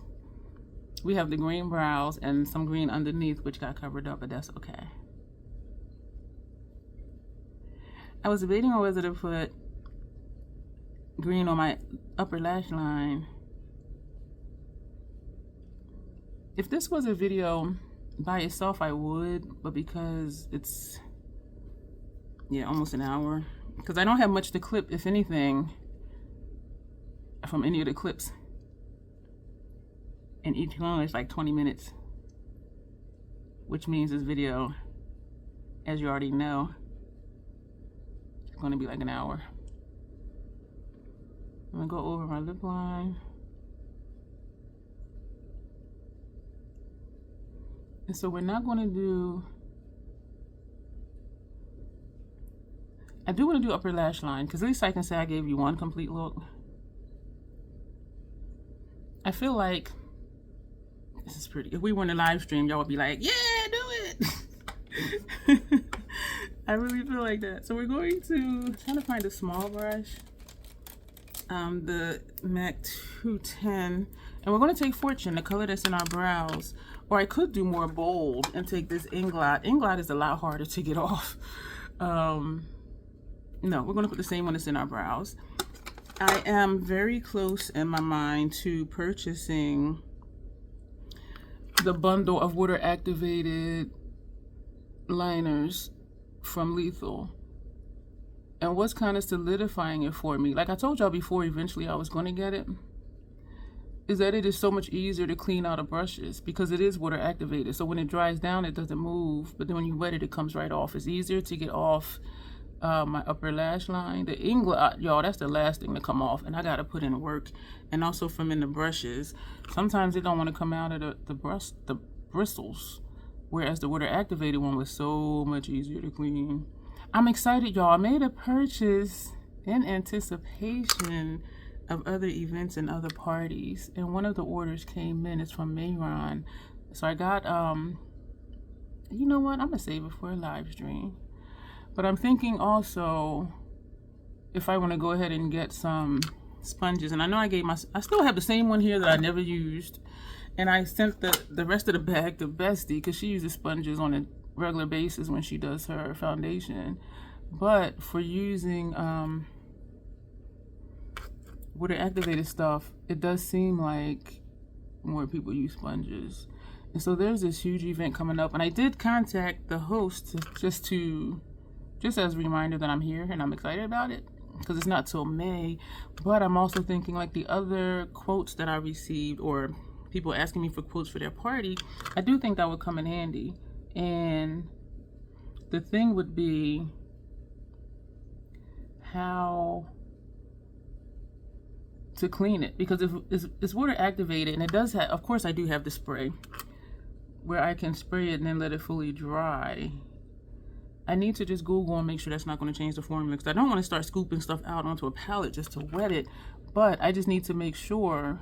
[SPEAKER 1] we have the green brows and some green underneath, which got covered up, but that's okay. I was debating on whether to put green on my upper lash line. If this was a video by itself, I would, but because it's, yeah, almost an hour, because I don't have much to clip, if anything, from any of the clips. And each one is like 20 minutes, which means this video, as you already know, is going to be like an hour. I'm going to go over my lip line. And so we're not going to do, I do want to do upper lash line, because at least I can say I gave you one complete look. I feel like this is pretty. If we were in a live stream, y'all would be like, yeah, do it. I really feel like that. So we're going to try to find a small brush, the MAC 210, and we're going to take Fortune, the color that's in our brows. Or I could do more bold and take this Inglot. Inglot is a lot harder to get off. No, we're going to put the same one that's in our brows. I am very close in my mind to purchasing the bundle of water activated liners from Lethal. And what's kind of solidifying it for me, like I told y'all before, eventually I was going to get it, is that it is so much easier to clean out of brushes because it is water activated. So when it dries down, it doesn't move, but then when you wet it, it comes right off. It's easier to get off my upper lash line. The Inglot, y'all, that's the last thing to come off, and I gotta put in work. And also from in the brushes, sometimes it don't want to come out of the bristles, whereas the water activated one was so much easier to clean. I'm excited, y'all. I made a purchase in anticipation of other events and other parties, and one of the orders came in. It's from Mayron. So I got you know what, I'm gonna save it for a live stream. But I'm thinking also if I want to go ahead and get some sponges. And I know I still have the same one here that I never used. And I sent the rest of the bag to Bestie because she uses sponges on a regular basis when she does her foundation. But for using water activated stuff, it does seem like more people use sponges. And so there's this huge event coming up. And I did contact the host just as a reminder that I'm here and I'm excited about it, because it's not till May. But I'm also thinking like the other quotes that I received, or people asking me for quotes for their party, I do think that would come in handy. And the thing would be how to clean it, because if it's water activated, and it does have, of course I do have the spray where I can spray it and then let it fully dry. I need to just Google and make sure that's not going to change the formula, because I don't want to start scooping stuff out onto a palette just to wet it. But I just need to make sure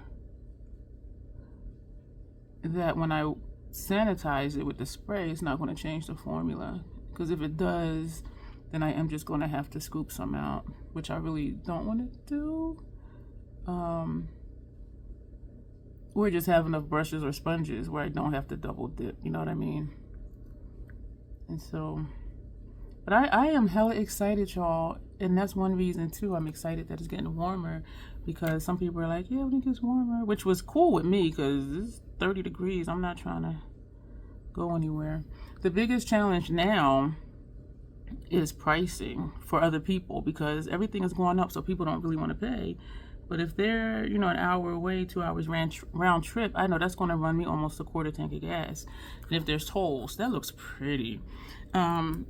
[SPEAKER 1] that when I sanitize it with the spray, it's not going to change the formula. Because if it does, then I am just going to have to scoop some out, which I really don't want to do. Or just have enough brushes or sponges where I don't have to double dip, you know what I mean? And so, but I am hella excited, y'all. And that's one reason too, I'm excited that it's getting warmer, because some people are like, yeah, when it gets warmer, which was cool with me because it's 30 degrees. I'm not trying to go anywhere. The biggest challenge now is pricing for other people, because everything is going up, so people don't really want to pay. But if they're, you know, an hour away, 2 hours round trip, I know that's going to run me almost a quarter tank of gas. And if there's tolls, that looks pretty. And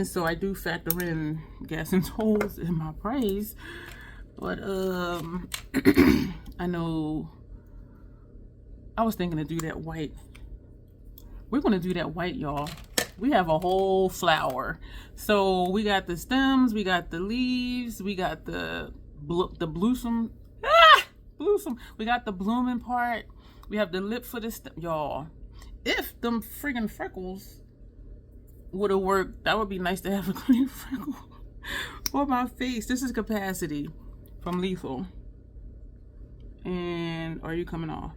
[SPEAKER 1] so I do factor in gas and tolls in my price. But I know I was thinking to do that white. We're going to do that white, y'all. We have a whole flower. So we got the stems, we got the leaves, we got the bluesome. Bluesome. We got the blooming part. We have the lip for the stem. Y'all, if them friggin' freckles would have worked, that would be nice to have a clean freckle on my face. This is Capacity from Lethal. And are you coming off?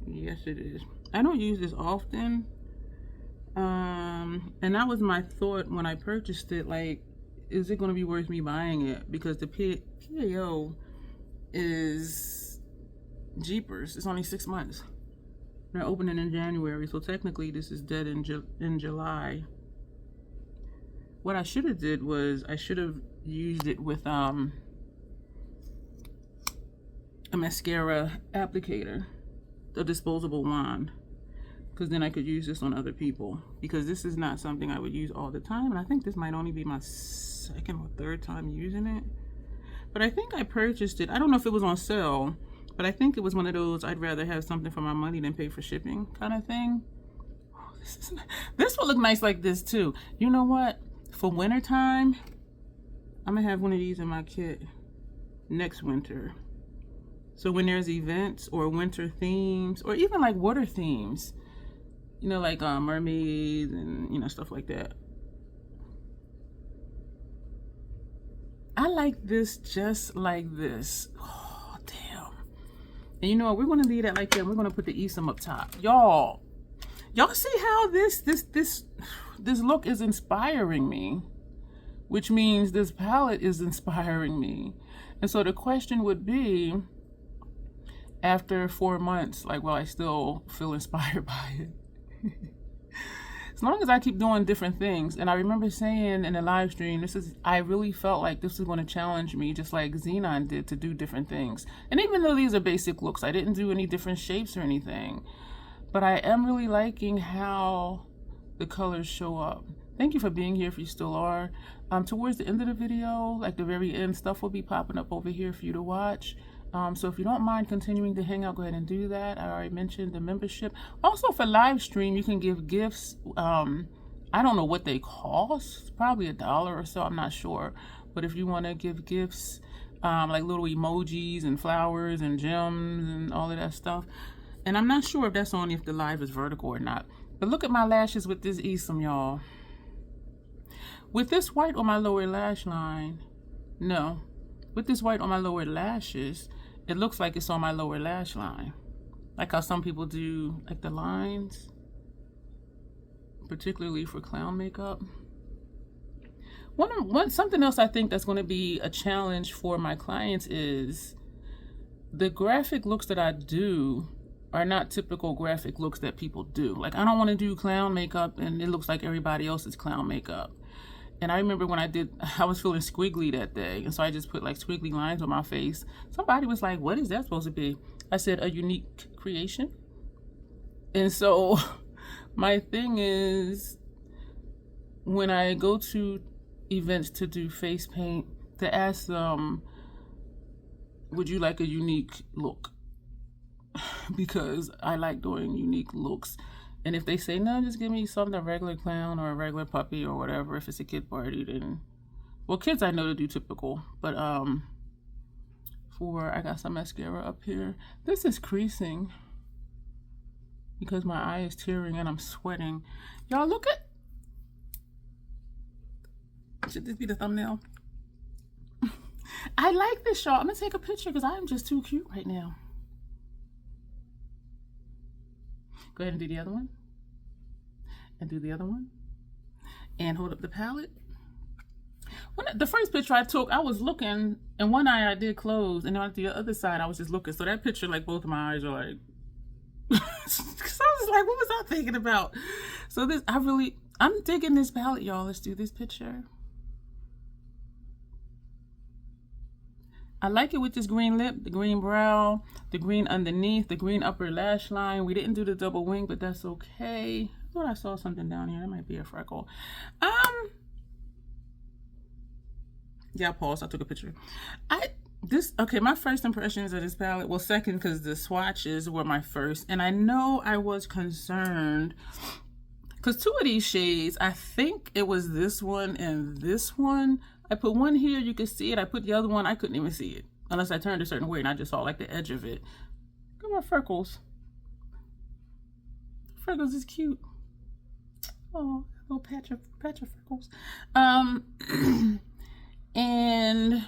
[SPEAKER 1] Yes, it is. I don't use this often. And that was my thought when I purchased it. Like, is it going to be worth me buying it? Because the PAO is jeepers. It's only 6 months. They're opening in January, so technically this is dead in July. What I should have did was I should have used it with a mascara applicator, the disposable wand, because then I could use this on other people, because this is not something I would use all the time, and I think this might only be my second or third time using it. But I think I purchased it, I don't know if it was on sale, but I think it was one of those I'd rather have something for my money than pay for shipping kind of thing. Oh, this will look nice like this too. You know what? For winter time, I'm gonna have one of these in my kit next winter. So when there's events or winter themes, or even like water themes, you know, like mermaids and, you know, stuff like that. I like this just like this. Oh, damn. And you know what? We're going to leave that like that. We're going to put the Esom up top. Y'all see how this look is inspiring me, which means this palette is inspiring me. And so the question would be, after 4 months, like, will I still feel inspired by it? As long as I keep doing different things. And I remember saying in the live stream, I really felt like this was going to challenge me, just like Xenon did, to do different things. And even though these are basic looks, I didn't do any different shapes or anything. But I am really liking how the colors show up. Thank you for being here if you still are. Towards the end of the video, like the very end, stuff will be popping up over here for you to watch. So if you don't mind continuing to hang out, go ahead and do that. I already mentioned the membership. Also for live stream, you can give gifts. I don't know what they cost, probably $1 or so, I'm not sure. But if you want to give gifts, like little emojis and flowers and gems and all of that stuff. And I'm not sure if that's only if the live is vertical or not. But look at my lashes with this Esom, y'all. With this white on my lower lash line, no. With this white on my lower lashes, it looks like it's on my lower lash line. Like how some people do, like the lines, particularly for clown makeup. Something else I think that's going to be a challenge for my clients is the graphic looks that I do are not typical graphic looks that people do. Like, I don't want to do clown makeup and it looks like everybody else's clown makeup. And I remember when I was feeling squiggly that day, and so I just put like squiggly lines on my face. Somebody was like, what is that supposed to be? I said, a unique creation. And so my thing is, when I go to events to do face paint, to ask them, would you like a unique look? Because I like doing unique looks. And if they say, no, just give me something, a regular clown or a regular puppy or whatever, if it's a kid party, then, well, kids I know to do typical, but I got some mascara up here. This is creasing because my eye is tearing and I'm sweating. Y'all look at, should this be the thumbnail? I like this, y'all. I'm gonna take a picture because I am just too cute right now. Go ahead and do the other one. And do the other one. And hold up the palette. The first picture I took, I was looking, and one eye I did close, and on the other side I was just looking. So that picture, like, both of my eyes are like, because I was like, what was I thinking about? So I'm digging this palette, y'all. Let's do this picture. I like it with this green lip, the green brow, the green underneath, the green upper lash line. We didn't do the double wing, but that's okay. I thought I saw something down here. That might be a freckle. Yeah, I paused. I took a picture. Okay, my first impressions of this palette, well, second, because the swatches were my first, and I know I was concerned because two of these shades, I think it was this one and this one. I put one here, you could see it. I put the other one, I couldn't even see it unless I turned a certain way and I just saw like the edge of it. Look at my freckles. Freckles is cute. Oh, a little patch of freckles. And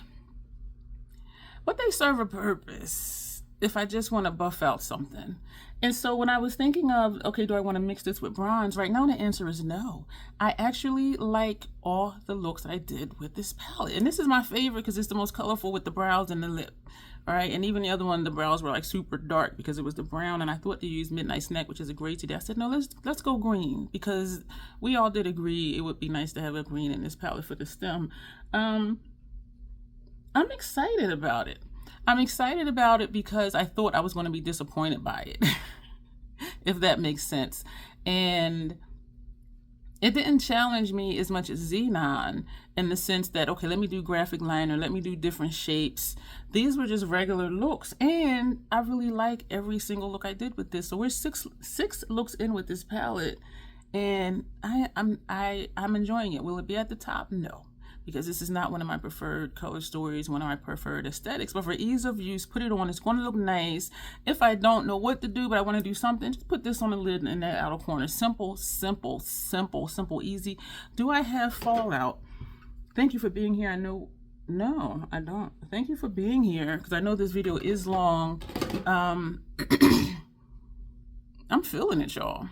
[SPEAKER 1] but they serve a purpose if I just want to buff out something. And so when I was thinking of, okay, do I want to mix this with bronze? Right now the answer is no. I actually like all the looks I did with this palette. And this is my favorite because it's the most colorful with the brows and the lip. All right, and even the other one, the brows were like super dark because it was the brown, and I thought to use Midnight Snack, which is a gray today. I said, no, let's go green, because we all did agree it would be nice to have a green in this palette for the stem. I'm excited about it. I'm excited about it because I thought I was going to be disappointed by it, if that makes sense. And it didn't challenge me as much as Xenon in the sense that, okay, let me do graphic liner, let me do different shapes. These were just regular looks, and I really like every single look I did with this. So we're six looks in with this palette, and I'm enjoying it. Will it be at the top? No, because this is not one of my preferred color stories, one of my preferred aesthetics. But for ease of use, put it on. It's going to look nice. If I don't know what to do, but I want to do something, just put this on the lid in that outer corner. Simple, simple, simple, simple, easy. Do I have fallout? Thank you for being here. I know, no, I don't. Thank you for being here, because I know this video is long. I'm feeling it, y'all.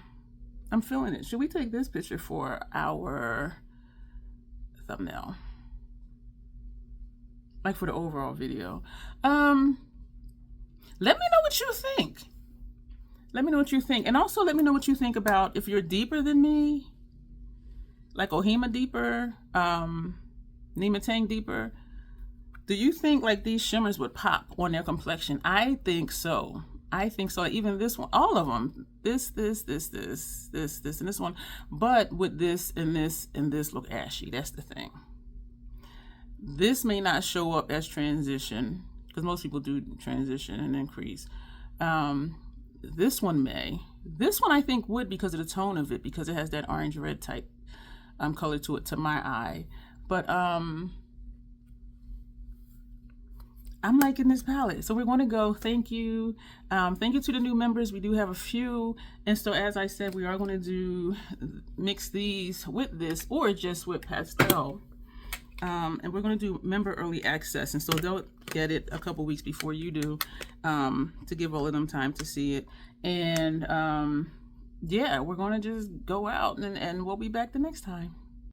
[SPEAKER 1] I'm feeling it. Should we take this picture for our thumbnail, like for the overall video? Let me know what you think. Let me know what you think, and also let me know what you think about if you're deeper than me, like Ohima deeper, Nima Tang deeper. Do you think like these shimmers would pop on their complexion? I think so. I think so. Even this one, all of them, this, and this one, but with this and this look ashy. That's the thing. This may not show up as transition, because most people do transition and increase. This one may. This one I think would, because of the tone of it, because it has that orange red type color to it, to my eye. But I'm liking this palette, so we're going to go. Thank you. Thank you to the new members. We do have a few, and so as I said, we are going to mix these with this or just with pastel. And we're going to do member early access, and so they'll get it a couple weeks before you do, to give all of them time to see it. And yeah, we're going to just go out, and we'll be back the next time.